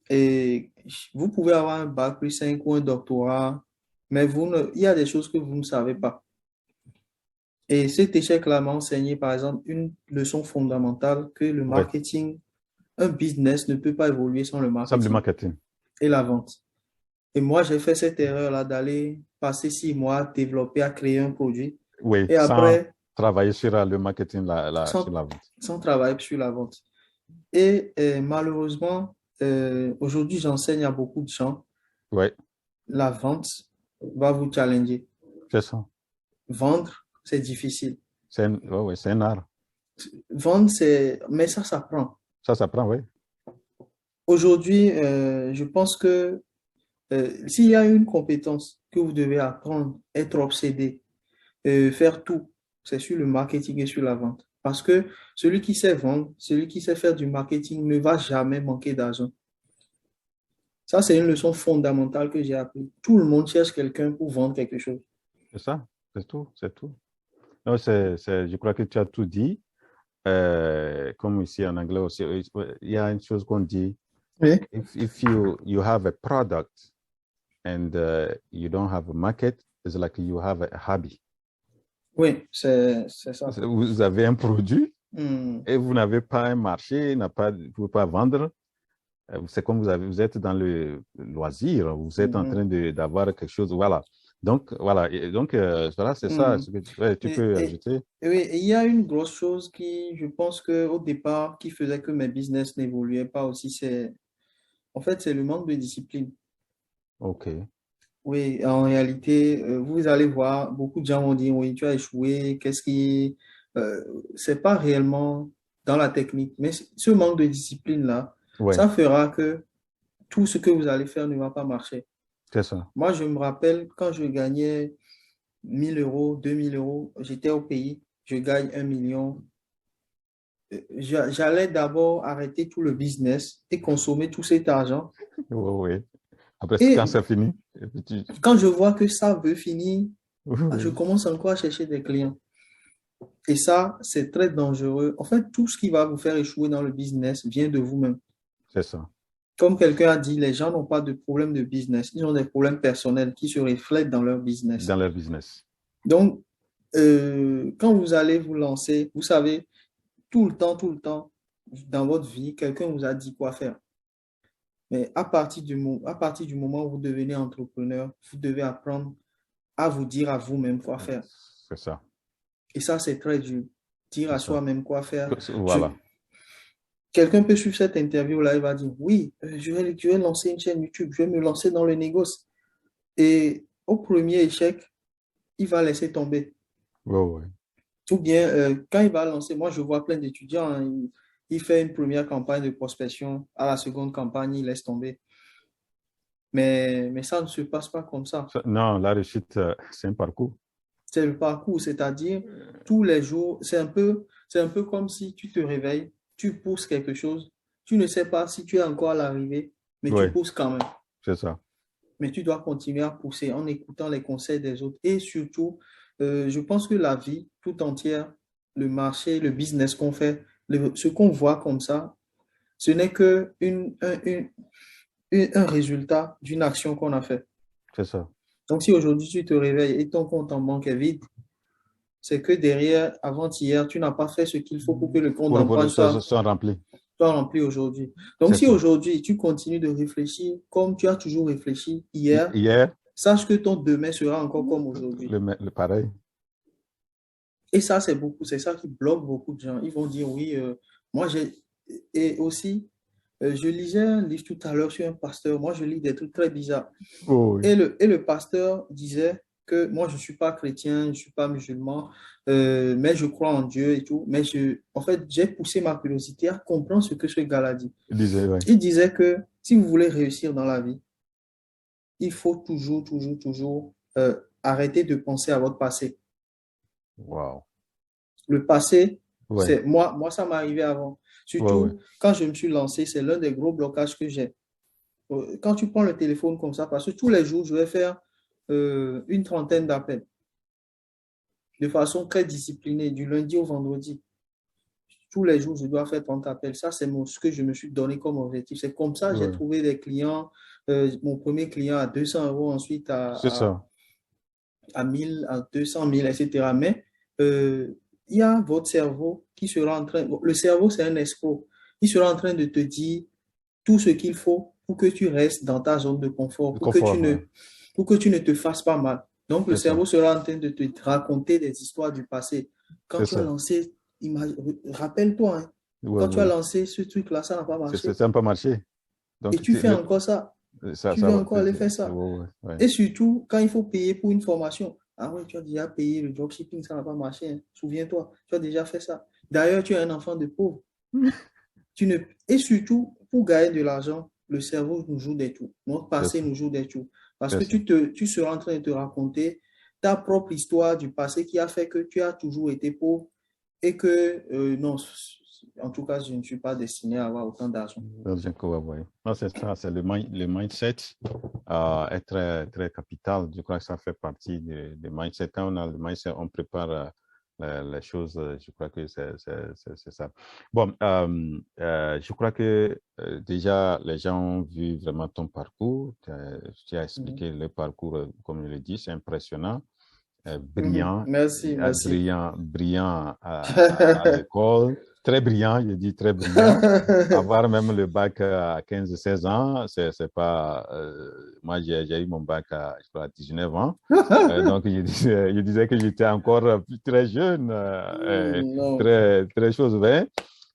et, vous pouvez avoir un bac plus 5 ou un doctorat, mais il y a des choses que vous ne savez pas. Et cet échec-là m'a enseigné, par exemple, une leçon fondamentale que le oui. marketing, un business ne peut pas évoluer sans le Sable marketing marketing. et la vente. Et moi, j'ai fait cette erreur-là d'aller passer 6 mois à développer, à créer un produit. Oui, Et sans après, travailler sur le marketing, sur sans, la vente. sans travailler sur la vente. Et malheureusement, aujourd'hui, j'enseigne à beaucoup de gens. Oui, La vente va vous challenger. c'est ça. Vendre, c'est difficile. Ouais, ouais, c'est un art. Vendre, mais ça s'apprend. Ça s'apprend, oui. Aujourd'hui, je pense que s'il y a une compétence que vous devez apprendre, être obsédé, faire tout, c'est sur le marketing et sur la vente. Parce que celui qui sait vendre, celui qui sait faire du marketing ne va jamais manquer d'argent. Ça, c'est une leçon fondamentale que j'ai appris. Tout le monde cherche quelqu'un pour vendre quelque chose. C'est ça. C'est tout. C'est tout. Non, je crois que tu as tout dit. Comme ici en anglais aussi, il y a une chose qu'on dit. Oui, If you have a product and you don't have a market, it's like you have a hobby. oui, c'est ça. Vous avez un produit Hmm. et vous n'avez pas un marché, vous ne pouvez pas vendre. C'est comme vous êtes dans le loisir, vous êtes en train d'avoir quelque chose. Voilà. Donc, voilà. Et donc, voilà, c'est ça. Hmm. Ce que tu Et, peux et- ajouter. et oui, et il y a une grosse chose qui, je pense que au départ, qui faisait que mes business n'évoluaient pas aussi, en fait, c'est le manque de discipline. OK. Oui, en réalité, vous allez voir, beaucoup de gens vont dire, oui, tu as échoué, c'est pas réellement dans la technique, mais ce manque de discipline-là, Ouais, ça fera que tout ce que vous allez faire ne va pas marcher. c'est ça. Moi, je me rappelle quand je gagnais 1 000 euros, 2 000 euros, j'étais au pays, je gagne 1 million. J'allais d'abord arrêter tout le business et consommer tout cet argent. Oui, oui. Après, quand Et c'est fini, et puis quand je vois que ça veut finir, oui, je oui, commence encore à chercher des clients. Et ça, c'est très dangereux. En fait, tout ce qui va vous faire échouer dans le business vient de vous-même. c'est ça. Comme quelqu'un a dit, les gens n'ont pas de problème de business, ils ont des problèmes personnels qui se reflètent dans leur business. Dans leur business. Donc, quand vous allez vous lancer, vous savez, tout le temps, dans votre vie, quelqu'un vous a dit quoi faire. Mais à partir du moment où vous devenez entrepreneur, vous devez apprendre à vous dire à vous-même quoi faire. C'est ça. Et ça, c'est très dur. Dire C'est à ça. soi-même quoi faire. Voilà. Quelqu'un peut suivre cette interview-là, il va dire, oui, je vais lancer une chaîne YouTube, je vais me lancer dans le négoce. Et au premier échec, il va laisser tomber. Oui, oui. Ou bien, quand il va lancer, moi, je vois plein d'étudiants, hein, il fait une première campagne de prospection, à la seconde campagne, il laisse tomber. Mais ça ne se passe pas comme ça. Non, la réussite, c'est un parcours. C'est le parcours, c'est-à-dire tous les jours, c'est un peu comme si tu te réveilles, tu pousses quelque chose, tu ne sais pas si tu es encore à l'arrivée, mais tu Oui, pousses quand même. c'est ça. Mais tu dois continuer à pousser en écoutant les conseils des autres et surtout je pense que la vie tout entière, le marché, le business qu'on fait, ce qu'on voit comme ça, ce n'est que un résultat d'une action qu'on a fait. C'est ça. Donc, si aujourd'hui tu te réveilles et ton compte en banque est vide, c'est que derrière, avant-hier, tu n'as pas fait ce qu'il faut pour que le compte en banque Soit rempli. soit rempli aujourd'hui. Donc, C'est si ça. aujourd'hui tu continues de réfléchir comme tu as toujours réfléchi hier, Hier, sache que ton demain sera encore comme aujourd'hui. le pareil. Et ça, c'est ça qui bloque beaucoup de gens. Ils vont dire, oui, moi j'ai. Et aussi, je lisais un livre tout à l'heure sur un pasteur. Moi, je lis des trucs très bizarres. Oh, oui. Et le pasteur disait que moi, je ne suis pas chrétien, je ne suis pas musulman, mais je crois en Dieu et tout. Mais en fait, j'ai poussé ma curiosité à comprendre ce que ce gars-là dit. Il disait, ouais. Il disait que si vous voulez réussir dans la vie, il faut toujours arrêter de penser à votre passé. Wow. Le passé, Ouais. moi, ça m'est arrivé avant. Ouais, ouais. Surtout quand je me suis lancé, c'est l'un des gros blocages que j'ai. Quand tu prends le téléphone comme ça, parce que tous les jours, je vais faire une trentaine d'appels de façon très disciplinée, du lundi au vendredi. Tous les jours, je dois faire 30 appels. Ça, c'est ce que je me suis donné comme objectif. C'est comme ça que j'ai Ouais. trouvé des clients. Mon premier client à 200 euros, ensuite C'est ça. à 1000, à 200 000, etc. Mais il y a votre cerveau qui sera en train, le cerveau c'est un escroc, il sera en train de te dire tout ce qu'il faut pour que tu restes dans ta zone de confort, Le confort, ouais. pour que tu ne te fasses pas mal. Donc le C'est ça. cerveau sera en train de te raconter des histoires du passé. Quand C'est tu as ça. lancé, rappelle-toi, hein, Ouais, quand tu as ouais. lancé ce truc-là, ça n'a pas marché. Ça n'a pas marché. Et Donc, tu fais encore ça. Tu ça veux va. encore aller faire ça. Ouais, ouais, ouais. Et surtout, quand il faut payer pour une formation, ah ouais, tu as déjà payé le dropshipping, ça n'a pas marché, hein. Souviens-toi, tu as déjà fait ça. D'ailleurs, tu es un enfant de pauvre. Tu ne... Et surtout, pour gagner de l'argent, le cerveau nous joue des tours. Notre C'est passé ça. nous joue des tours. Parce C'est que ça. tu seras en train de te raconter ta propre histoire du passé qui a fait que tu as toujours été pauvre et que, non, en tout cas, je ne suis pas destiné à avoir autant d'argent. Ouais. Non, c'est ça, c'est le mindset est très, très capital. Je crois que ça fait partie du mindset. Quand on a le mindset, on prépare les choses. Je crois que c'est ça. Bon, je crois que déjà, les gens ont vu vraiment ton parcours. Tu as expliqué le parcours, comme je l'ai dit, c'est impressionnant. Brillant, Merci, merci. brillant à l'école, très brillant, je dis très brillant. Avoir même le bac à 15-16 ans, c'est pas. Moi, j'ai eu mon bac à, je crois, à 19 ans. Donc, je disais que j'étais encore très jeune, Non. très, très chose. Mais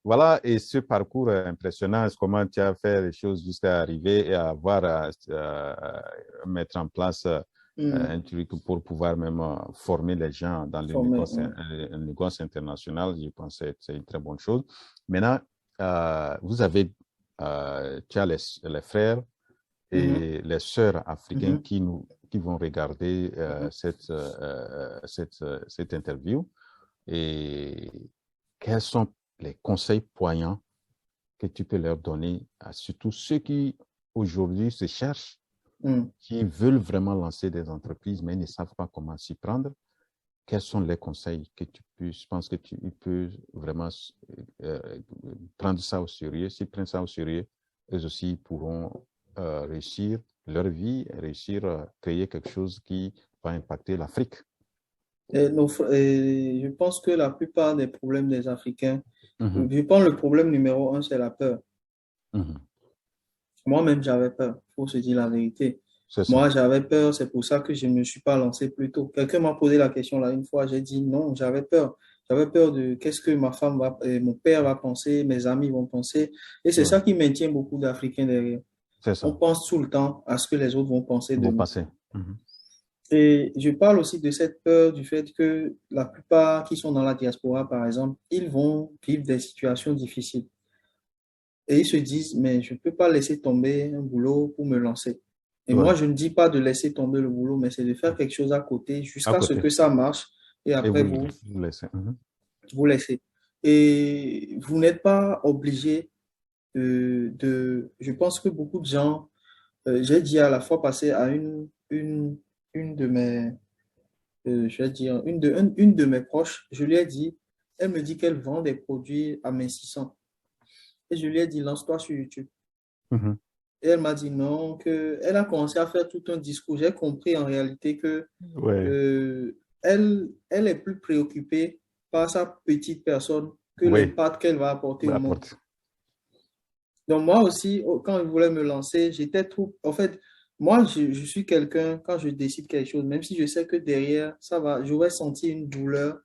voilà, et ce parcours impressionnant, comment tu as fait les choses jusqu'à arriver et à avoir mettre en place un truc pour pouvoir même former les gens dans le négoce international. Je pense que c'est une très bonne chose. Maintenant, vous avez, tu as les frères et les sœurs africains qui vont regarder cette interview. Et quels sont les conseils poignants que tu peux leur donner à surtout ceux qui aujourd'hui se cherchent, qui veulent vraiment lancer des entreprises, mais ne savent pas comment s'y prendre? Quels sont les conseils que je pense que tu peux vraiment prendre ça au sérieux? S'ils prennent ça au sérieux, eux aussi pourront réussir leur vie, réussir à créer quelque chose qui va impacter l'Afrique. Je pense que la plupart des problèmes des Africains, je pense que le problème numéro un, c'est la peur. Moi-même, j'avais peur, il faut se dire la vérité. Moi, j'avais peur, c'est pour ça que je ne me suis pas lancé plus tôt. Quelqu'un m'a posé la question là une fois, j'ai dit non, j'avais peur. J'avais peur de qu'est-ce que ma femme va, mon père va penser, mes amis vont penser. Et c'est ça qui maintient beaucoup d'Africains derrière. On pense tout le temps à ce que les autres vont penser de nous. Et je parle aussi de cette peur du fait que la plupart qui sont dans la diaspora, par exemple, ils vont vivre des situations difficiles. Et ils se disent, mais je ne peux pas laisser tomber un boulot pour me lancer. Et moi, je ne dis pas de laisser tomber le boulot, mais c'est de faire quelque chose à côté jusqu'à ce que ça marche. Et après, vous laissez. Et vous n'êtes pas obligé je pense que beaucoup de gens, j'ai dit à la fois passée à une de mes je vais dire, une de mes proches, je lui ai dit, elle me dit qu'elle vend des produits amincissants. Et je lui ai dit, lance-toi sur YouTube. Mhm. Et elle m'a dit non, que elle a commencé à faire tout un discours. J'ai compris en réalité que Ouais, elle est plus préoccupée par sa petite personne que oui, l'impact qu'elle va apporter peu au monde. importe. Donc moi aussi, quand je voulais me lancer, j'étais trop... En fait, moi, je suis quelqu'un, quand je décide quelque chose, même si je sais que derrière, ça va, j'aurais senti une douleur,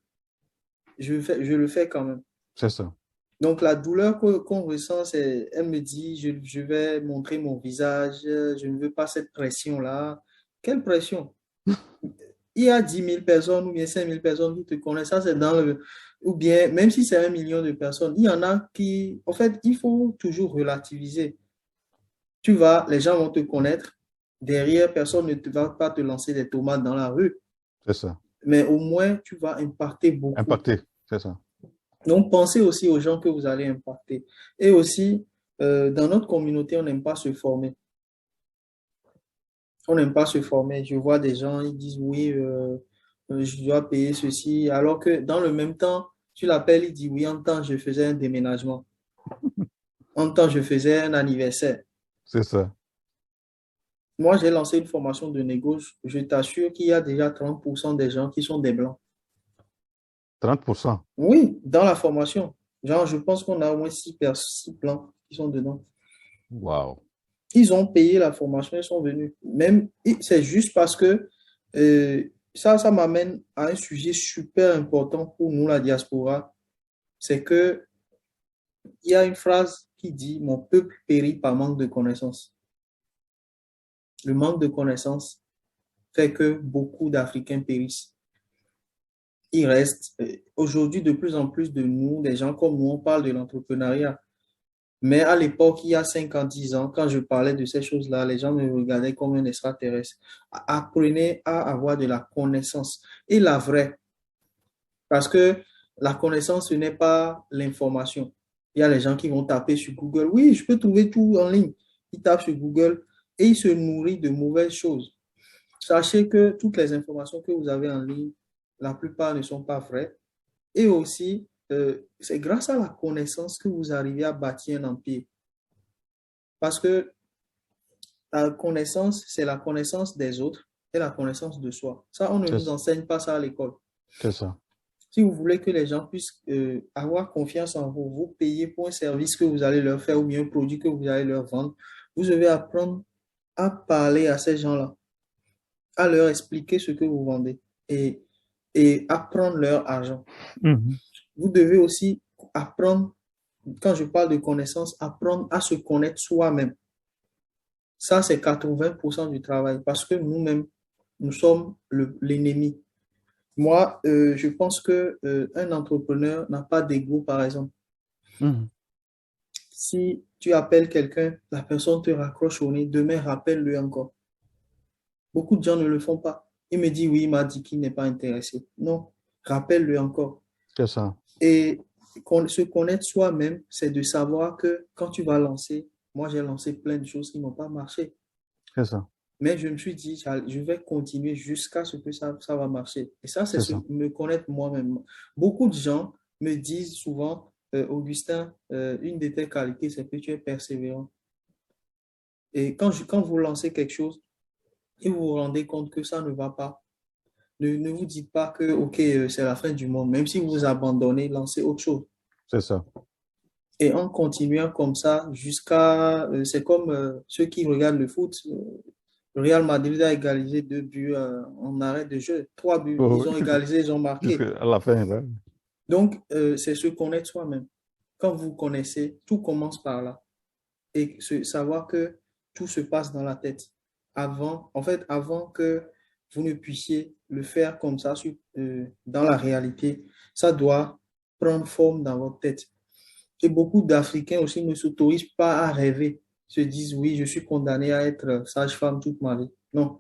je le fais quand même. C'est ça. Donc la douleur qu'on ressent, c'est, elle me dit, je vais montrer mon visage, je ne veux pas cette pression-là. Quelle pression? Il y a 10 000 personnes ou bien 5 000 personnes qui te connaissent, ça c'est dans le... Ou bien, même si c'est 1 million de personnes, il y en a qui... En fait, il faut toujours relativiser. Les gens vont te connaître. Derrière, personne ne va pas te lancer des tomates dans la rue. C'est ça. Mais au moins, tu vas impacter beaucoup. Impacté, c'est ça. Donc, pensez aussi aux gens que vous allez impacter. Et aussi, dans notre communauté, on n'aime pas se former. On n'aime pas se former. Je vois des gens, ils disent oui, je dois payer ceci, alors que dans le même temps, tu l'appelles, il dit oui, en temps, je faisais un déménagement. En temps, je faisais un anniversaire. C'est ça. Moi, j'ai lancé une formation de négo. Je t'assure qu'il y a déjà 30% des gens qui sont des blancs. 30%. Oui, dans la formation. Genre, je pense qu'on a au moins 6 blancs qui sont dedans. Wow. Ils ont payé la formation, ils sont venus. Même, c'est juste parce que ça m'amène à un sujet super important pour nous, la diaspora. C'est que il y a une phrase qui dit, mon peuple périt par manque de connaissances. Le manque de connaissances fait que beaucoup d'Africains périssent. Il reste aujourd'hui de plus en plus de nous, des gens comme nous, on parle de l'entrepreneuriat. Mais à l'époque, il y a 5 ans, 10 ans, quand je parlais de ces choses-là, les gens me regardaient comme un extraterrestre. Apprenez à avoir de la connaissance et la vraie. Parce que la connaissance, ce n'est pas l'information. Il y a les gens qui vont taper sur Google. Oui, je peux trouver tout en ligne. Ils tapent sur Google et ils se nourrissent de mauvaises choses. Sachez que toutes les informations que vous avez en ligne, la plupart ne sont pas vraies. Et aussi, c'est grâce à la connaissance que vous arrivez à bâtir un empire. Parce que la connaissance, c'est la connaissance des autres et la connaissance de soi. Ça, on ne C'est nous enseigne pas ça à l'école. c'est ça. Si vous voulez que les gens puissent avoir confiance en vous, vous payez pour un service que vous allez leur faire ou bien un produit que vous allez leur vendre, vous devez apprendre à parler à ces gens-là, à leur expliquer ce que vous vendez et, et apprendre leur argent. Mhm. Vous devez aussi apprendre, quand je parle de connaissance, apprendre à se connaître soi-même. Ça, c'est 80% du travail parce que nous-mêmes, nous sommes l'ennemi. Moi, je pense que un entrepreneur n'a pas d'ego, par exemple. Mhm. Si tu appelles quelqu'un, la personne te raccroche au nez, demain, rappelle-le encore. Beaucoup de gens ne le font pas. Il me dit, oui, il m'a dit qu'il n'est pas intéressé. Non, rappelle-le encore. C'est ça. Et se connaître soi-même, c'est de savoir que quand tu vas lancer, moi, j'ai lancé plein de choses qui n'ont pas marché. C'est ça. Mais je me suis dit, je vais continuer jusqu'à ce que ça va marcher. Et ça, c'est C'est ça. me connaître moi-même. Beaucoup de gens me disent souvent, Augustin, une de tes qualités, c'est que tu es persévérant. Et quand vous lancez quelque chose et vous vous rendez compte que ça ne va pas, ne vous dites pas que, OK, c'est la fin du monde. Même si vous abandonnez, lancez autre chose. C'est ça. Et en continuant comme ça, jusqu'à... c'est comme ceux qui regardent le foot. Le Real Madrid a égalisé 2 buts en arrêt de jeu. 3 buts. Oh, Ils ont égalisé, ils ont marqué. jusqu'à la fin, là. Donc, c'est se connaître soi-même. Quand vous connaissez, tout commence par là. Et savoir que tout se passe dans la tête. En fait, avant que vous ne puissiez le faire comme ça dans la réalité, ça doit prendre forme dans votre tête. Et beaucoup d'Africains aussi ne s'autorisent pas à rêver, se disent, oui, je suis condamné à être sage-femme toute ma vie. Non,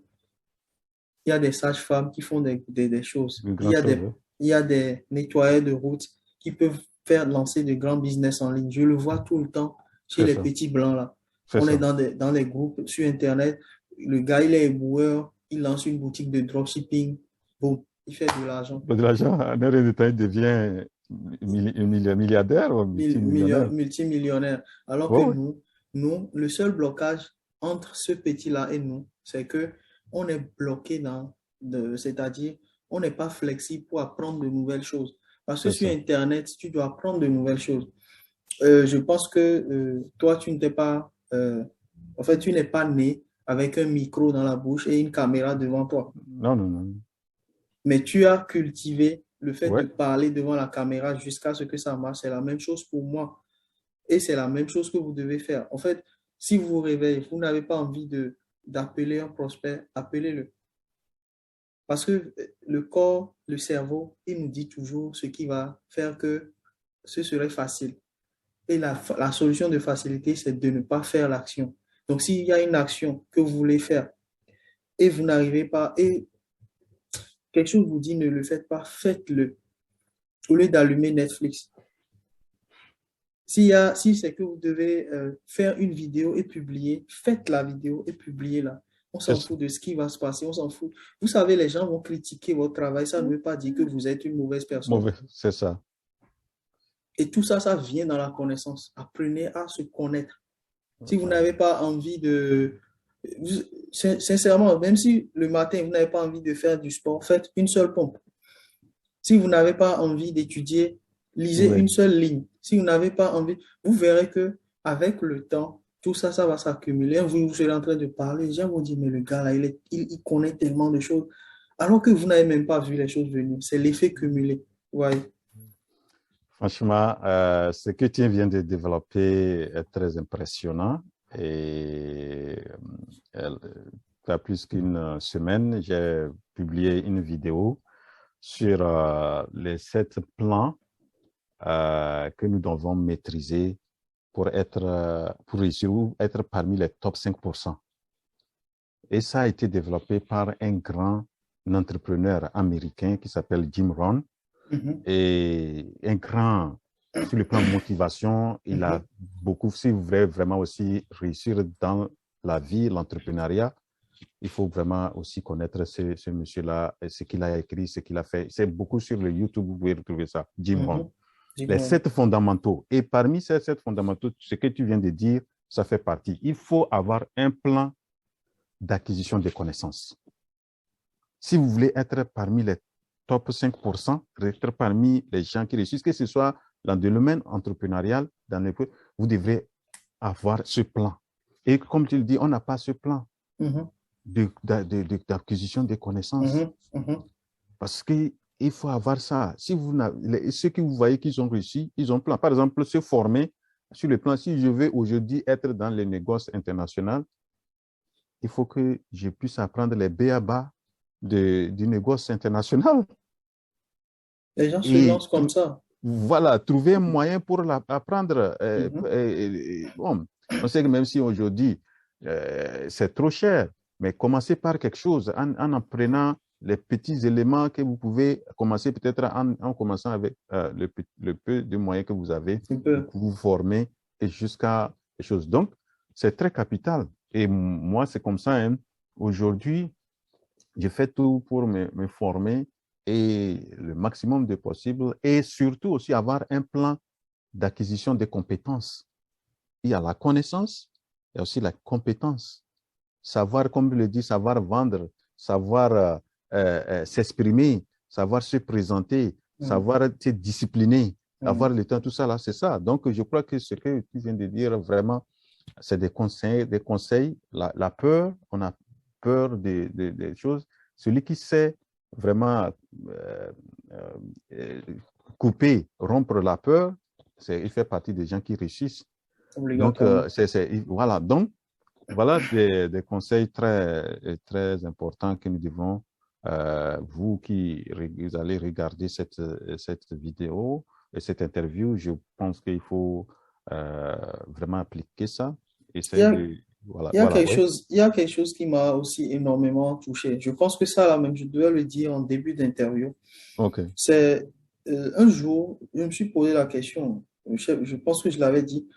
il y a des sages-femmes qui font des choses. Une Il y grande a chose, des, hein. il y a des nettoyeurs de route qui peuvent faire lancer de grands business en ligne. Je le vois tout le temps chez C'est les ça. petits blancs là. C'est On est ça. dans des groupes sur Internet. Le gars, il est éboueur, il lance une boutique de dropshipping. Bon, il fait de l'argent. De l'argent, en un rien de temps, il devient milliardaire ou multimillionnaire. Multimillionnaire. Alors que Oh, oui, nous, le seul blocage entre ce petit-là et nous, c'est que on est bloqué c'est-à-dire, on n'est pas flexible pour apprendre de nouvelles choses. Parce que c'est sur ça. Internet, tu dois apprendre de nouvelles choses. Je pense que toi, tu n'es pas, en fait, tu n'es pas né avec un micro dans la bouche et une caméra devant toi. Non, non, non. Mais tu as cultivé le fait de Ouais, parler devant la caméra jusqu'à ce que ça marche. C'est la même chose pour moi. Et c'est la même chose que vous devez faire. En fait, si vous vous réveillez, vous n'avez pas envie d'appeler un prospect, appelez-le. Parce que le corps, le cerveau, il nous dit toujours ce qui va faire que ce serait facile. Et la solution de facilité, c'est de ne pas faire l'action. Donc, s'il y a une action que vous voulez faire et vous n'arrivez pas, et quelque chose vous dit ne le faites pas, faites-le. Au lieu d'allumer Netflix. Si c'est que vous devez faire une vidéo et publier, faites la vidéo et publiez-la. On c'est s'en ça. fout de ce qui va se passer, on s'en fout. Vous savez, les gens vont critiquer votre travail, ça ne veut pas dire que vous êtes une mauvaise personne. Mauvais, c'est ça. Et tout ça, ça vient dans la connaissance. Apprenez à se connaître. Si vous Voilà. n'avez pas envie sincèrement, même si le matin, vous n'avez pas envie de faire du sport, faites une seule pompe. Si vous n'avez pas envie d'étudier, lisez Oui. une seule ligne. Si vous n'avez pas envie, vous verrez que avec le temps, tout ça, ça va s'accumuler. Vous serez en train de parler. Les gens vont dire, mais le gars là, il connaît tellement de choses. Alors que vous n'avez même pas vu les choses venir. C'est l'effet cumulé. Vous voyez? Franchement, ce que tu viens de développer est très impressionnant. Et il y a plus qu'une semaine, j'ai publié une vidéo sur les 7 plans que nous devons maîtriser pour réussir ou être parmi les top 5%. Et ça a été développé par un grand entrepreneur américain qui s'appelle Jim Rohn. Mhm, Et un grand, sur le plan motivation, il a mhm, beaucoup, si vous voulez vraiment aussi réussir dans la vie, l'entrepreneuriat, il faut vraiment aussi connaître ce monsieur-là, ce qu'il a écrit, ce qu'il a fait. C'est beaucoup sur le YouTube, vous pouvez retrouver ça, Jim Rohn. mhm. Les Dis-moi. 7 fondamentaux. Et parmi ces 7 fondamentaux, ce que tu viens de dire, ça fait partie. Il faut avoir un plan d'acquisition des connaissances. Si vous voulez être parmi les top 5%, être parmi les gens qui réussissent, que ce soit dans le domaine entrepreneurial, vous devrez avoir ce plan. Et comme tu le dis, on n'a pas ce plan Mhm, d'acquisition des connaissances. mhm, mhm. Parce qu'il faut avoir ça. Si vous ceux que vous voyez qu'ils ont réussi, ils ont un plan. Par exemple, se former sur le plan, si je veux aujourd'hui être dans les négoces internationaux, il faut que je puisse apprendre les b.a.-ba du négoce international. Les gens se Et lancent comme ça. voilà, trouver un moyen pour apprendre. Mhm, Bon, on sait que même si aujourd'hui c'est trop cher, mais commencez par quelque chose en apprenant les petits éléments que vous pouvez commencer peut-être en commençant avec le peu de moyens que vous avez un peu. pour vous former et jusqu'à des choses. Donc, c'est très capital. Et moi, c'est comme ça. Hein. Aujourd'hui, je fais tout pour me former et le maximum de possible et surtout aussi avoir un plan d'acquisition des compétences. Il y a la connaissance et aussi la compétence. Savoir, comme je le dis, savoir vendre, savoir s'exprimer, savoir se présenter, Mhm, savoir se discipliner, avoir mhm. le temps, tout ça là, c'est ça. Donc, je crois que ce que tu viens de dire, vraiment, c'est des conseils, des conseils. La peur, on a peur des choses. Celui qui sait vraiment euh, euh, couper, rompre la peur, il fait partie des gens qui réussissent. Donc, Obligatoirement. voilà. Donc, voilà des conseils très, très importants que nous devons, vous qui vous allez regarder cette vidéo et cette interview, je pense qu'il faut vraiment appliquer ça. Il y Essayer a, de, voilà, voilà, oui. il y a quelque chose qui m'a aussi énormément touché. Je pense que ça, là même, je dois le dire en début d'interview. OK. C'est un jour, je me suis posé la question. Je pense que je l'avais dit,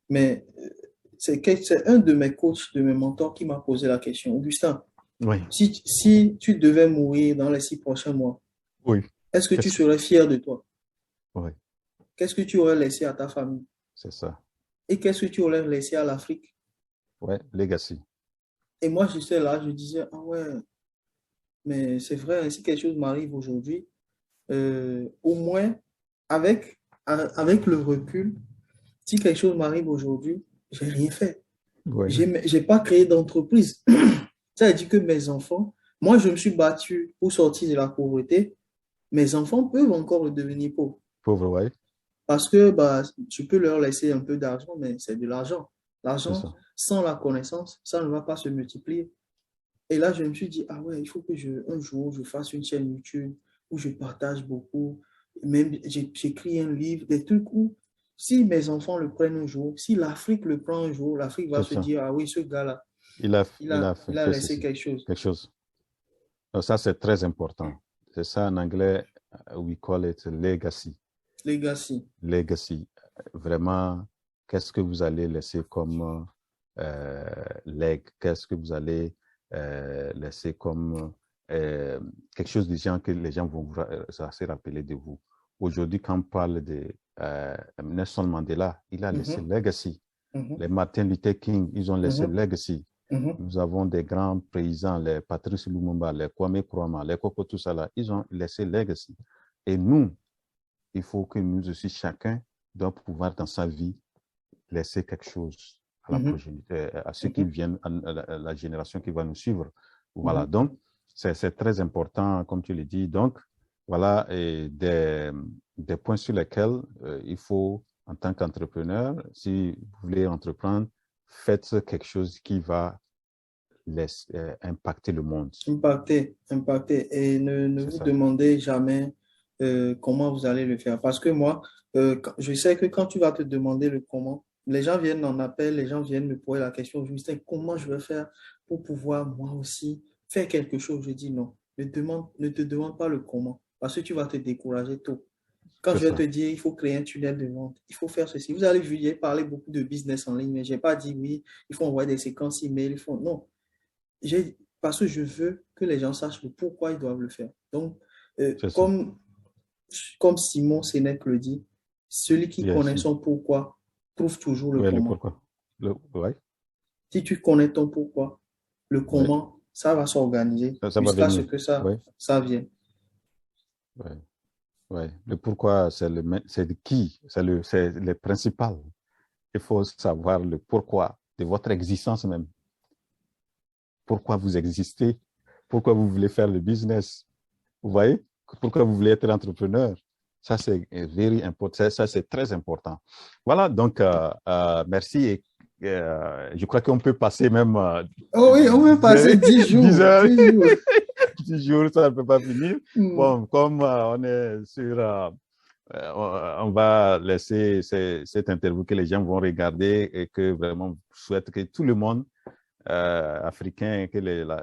mais c'est un de mes coachs, de mes mentors qui m'a posé la question. Augustin, Oui. si tu devais mourir dans les 6 prochains mois, Oui, Est-ce que tu qu'est-ce que- serais fier de toi? oui, Qu'est-ce que tu aurais laissé à ta famille? c'est ça. Et qu'est-ce que tu aurais laissé à l'Afrique? Ouais, legacy. Et moi, j'étais là, je disais, ah ouais, mais c'est vrai, si quelque chose m'arrive aujourd'hui, au moins, avec le recul, si quelque chose m'arrive aujourd'hui, j'ai rien fait. Oui, J'ai pas créé d'entreprise. Ça veut dire que mes enfants, moi, je me suis battu pour sortir de la pauvreté. Mes enfants peuvent encore devenir pauvres. pauvre, ouais, Parce que bah, tu peux leur laisser un peu d'argent, mais c'est de l'argent. c'est L'argent, ça. sans la connaissance, ça ne va pas se multiplier. Et là, je me suis dit, ah ouais, il faut que un jour, je fasse une chaîne YouTube où je partage beaucoup. Même, j'écris un livre, des trucs où, si mes enfants le prennent un jour, si l'Afrique le prend un jour, l'Afrique va C'est se ça. dire, ah oui, ce gars-là, Il a il fait, a fait laissé ceci, quelque chose. quelque chose. Donc, ça, c'est très important. C'est ça en anglais, we call it legacy. Legacy. Legacy. Vraiment, qu'est-ce que vous allez laisser comme leg? Qu'est-ce que vous allez laisser comme quelque chose de gens que les gens vont se rappeler de vous? Aujourd'hui, quand on parle de Nelson Mandela, il a laissé Mhm, legacy. mhm, Les Martin Luther King, ils ont laissé mhm, legacy. mhm. Nous avons des grands paysans, les Patrice Lumumba, les Kwame Nkrumah, les Koko, tout ça là, ils ont laissé legacy. Et nous, il faut que nous aussi, chacun doit pouvoir dans sa vie laisser quelque chose à la Mhm, progéniture, à ceux qui mhm, viennent, à la génération qui va nous suivre. Voilà, mhm. donc c'est très important, comme tu le dis. Donc, voilà et des points sur lesquels il faut, en tant qu'entrepreneur, si vous voulez entreprendre, faites quelque chose qui va impacter le monde. Impacter, impacter. Et ne C'est vous ça. demandez jamais comment vous allez le faire. Parce que moi, je sais que quand tu vas te demander le comment, les gens viennent en appel, les gens viennent me poser la question, je me dis, comment je vais faire pour pouvoir moi aussi faire quelque chose? Je dis non, ne te demande pas le comment, parce que tu vas te décourager tôt. Quand C'est je vais te ça. dire, il faut créer un tunnel de vente, il faut faire ceci. Vous allez vu, j'ai parlé beaucoup de business en ligne, mais je n'ai pas dit oui, il faut envoyer des séquences email, il faut... Non, parce que je veux que les gens sachent le pourquoi ils doivent le faire. Donc, C'est ça. comme Simon Sénèque le dit, celui qui Yes. connaît son pourquoi trouve toujours le Ouais, le comment. pourquoi. Ouais, Si tu connais ton pourquoi, le ouais. comment, ça va s'organiser Ça va jusqu'à ce venir. que Ouais, ça vienne. ouais, ouais. Le pourquoi, c'est le qui, c'est le principal. Il faut savoir le pourquoi de votre existence même. Pourquoi vous existez, pourquoi vous voulez faire le business. Vous voyez? Pourquoi vous voulez être entrepreneur. Ça, c'est very important. Ça, c'est très important. Voilà, donc, merci. Et, je crois qu'on peut passer même Oh oui, on peut passer 10 10 jours, heures, 10 jours. 10 jours, ça ne peut pas finir. Hmm. Bon, comme on est sur on va laisser cette interview que les gens vont regarder et que vraiment, je souhaite que tout le monde africain,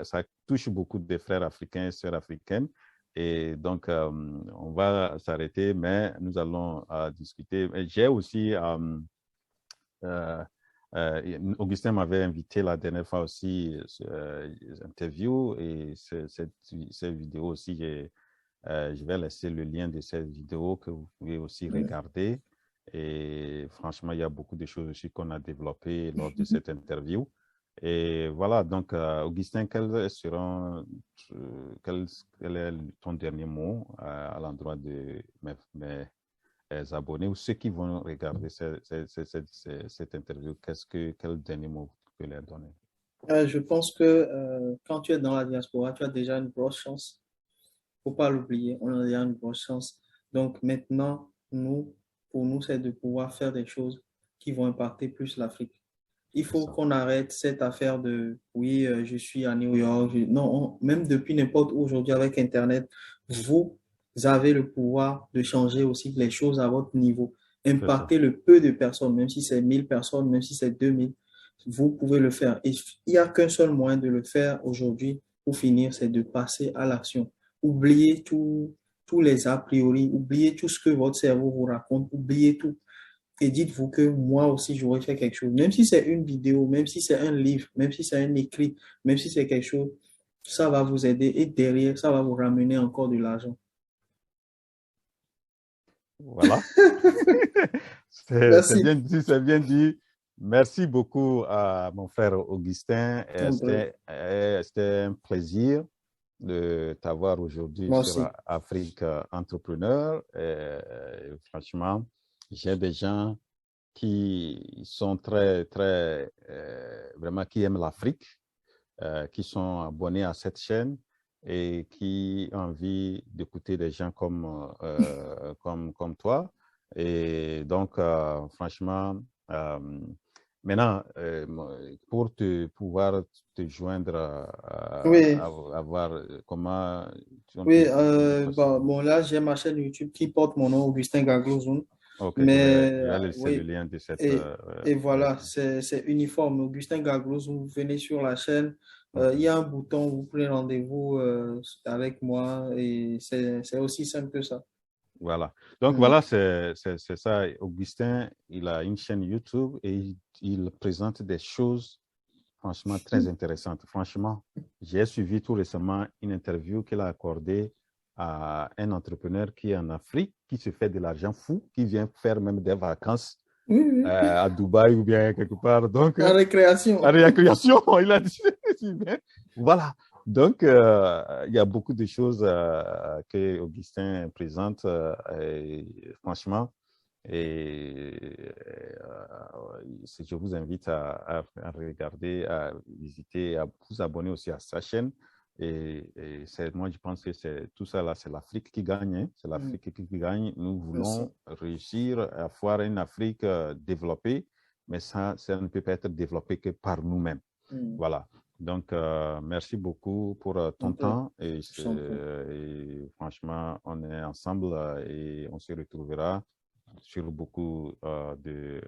ça touche beaucoup de frères africains et sœurs africaines. Et donc, on va s'arrêter, mais nous allons discuter. J'ai aussi, Augustin m'avait invité la dernière fois aussi interview et cette vidéo aussi, je vais laisser le lien de cette vidéo que vous pouvez aussi regarder. Et franchement, il y a beaucoup de choses aussi qu'on a développées lors de cette interview. Et voilà, donc, Augustin, quel est ton dernier mot à l'endroit de mes abonnés ou ceux qui vont regarder cette interview? Quel dernier mot tu peux leur donner? Je pense que quand tu es dans la diaspora, tu as déjà une grosse chance. Faut pas l'oublier, on a déjà une grosse chance. Donc maintenant, pour nous, c'est de pouvoir faire des choses qui vont impacter plus l'Afrique. Il C'est faut ça, qu'on arrête cette affaire de oui, je suis à New York. Non, même depuis n'importe où aujourd'hui avec Internet, vous avez le pouvoir de changer aussi les choses à votre niveau. c'est ça, Impacter le peu de personnes, même si c'est 1000 personnes, même si c'est 2000, vous pouvez le faire. Et il n'y a qu'un seul moyen de le faire aujourd'hui pour finir, c'est de passer à l'action. Oubliez tous les a priori, oubliez tout ce que votre cerveau vous raconte, oubliez tout. Et dites-vous que moi aussi, j'aurais fait quelque chose. Même si c'est une vidéo, même si c'est un livre, même si c'est un écrit, même si c'est quelque chose, ça va vous aider. Et derrière, ça va vous ramener encore de l'argent. Voilà. C'est Merci. bien dit, c'est bien dit. Merci beaucoup à mon frère Augustin. C'était un plaisir de t'avoir aujourd'hui Moi sur aussi. Afrique Entrepreneur. Franchement, j'ai des gens qui sont vraiment qui aiment l'Afrique, qui sont abonnés à cette chaîne et qui ont envie d'écouter des gens comme toi. Et donc, franchement, euh, maintenant, pour pouvoir te joindre, Oui, avoir comment on oui. peut Bon, là, j'ai ma chaîne YouTube qui porte mon nom, Augustin Gaglozoun. Ok, Mais je vais laisser le oui, lien de cette. et, et voilà, YouTube. c'est uniforme. Augustin Gaglozoun, vous venez sur la chaîne, Ok. il y a un bouton, vous prenez rendez-vous avec moi et c'est aussi simple que ça. Voilà. Donc Mm. voilà, c'est ça. Augustin, il a une chaîne YouTube et il présente des choses franchement très intéressantes. Franchement, j'ai suivi tout récemment une interview qu'il a accordée à un entrepreneur qui est en Afrique, qui se fait de l'argent fou, qui vient faire même des vacances Oui, oui. à Dubaï ou bien quelque part. Donc, En la récréation. récréation, il a dit. Voilà. Donc, il y a beaucoup de choses que Augustin présente, et, franchement. Et je vous invite à regarder, à visiter, à vous abonner aussi à sa chaîne. Moi, je pense que c'est tout ça là, c'est l'Afrique qui gagne. Hein. C'est Mm. l'Afrique qui gagne. Nous Merci. voulons réussir à avoir une Afrique développée, mais ça ne peut pas être développé que par nous-mêmes. Mm. Voilà. Donc, merci beaucoup pour ton Un peu. temps Je t'en prie. et franchement, on est ensemble et on se retrouvera sur beaucoup de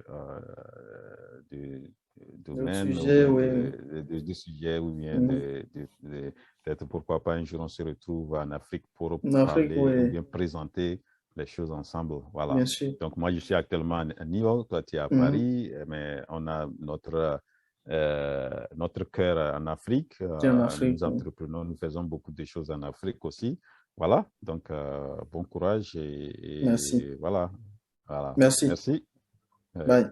D'autres domaines ou sujets, bien oui. de sujets ou bien Mhm. peut-être pourquoi pas un jour on se retrouve en Afrique pour En Afrique, parler ou oui, bien présenter les choses ensemble. Voilà. bien sûr. Donc moi je suis actuellement à New York, toi tu es à Mhm. Paris, mais on a notre cœur en Afrique. C'est en Afrique, Nous oui. entreprenons, nous faisons beaucoup de choses en Afrique aussi. Voilà, donc bon courage Merci. et voilà. Voilà. Merci. Merci. Bye.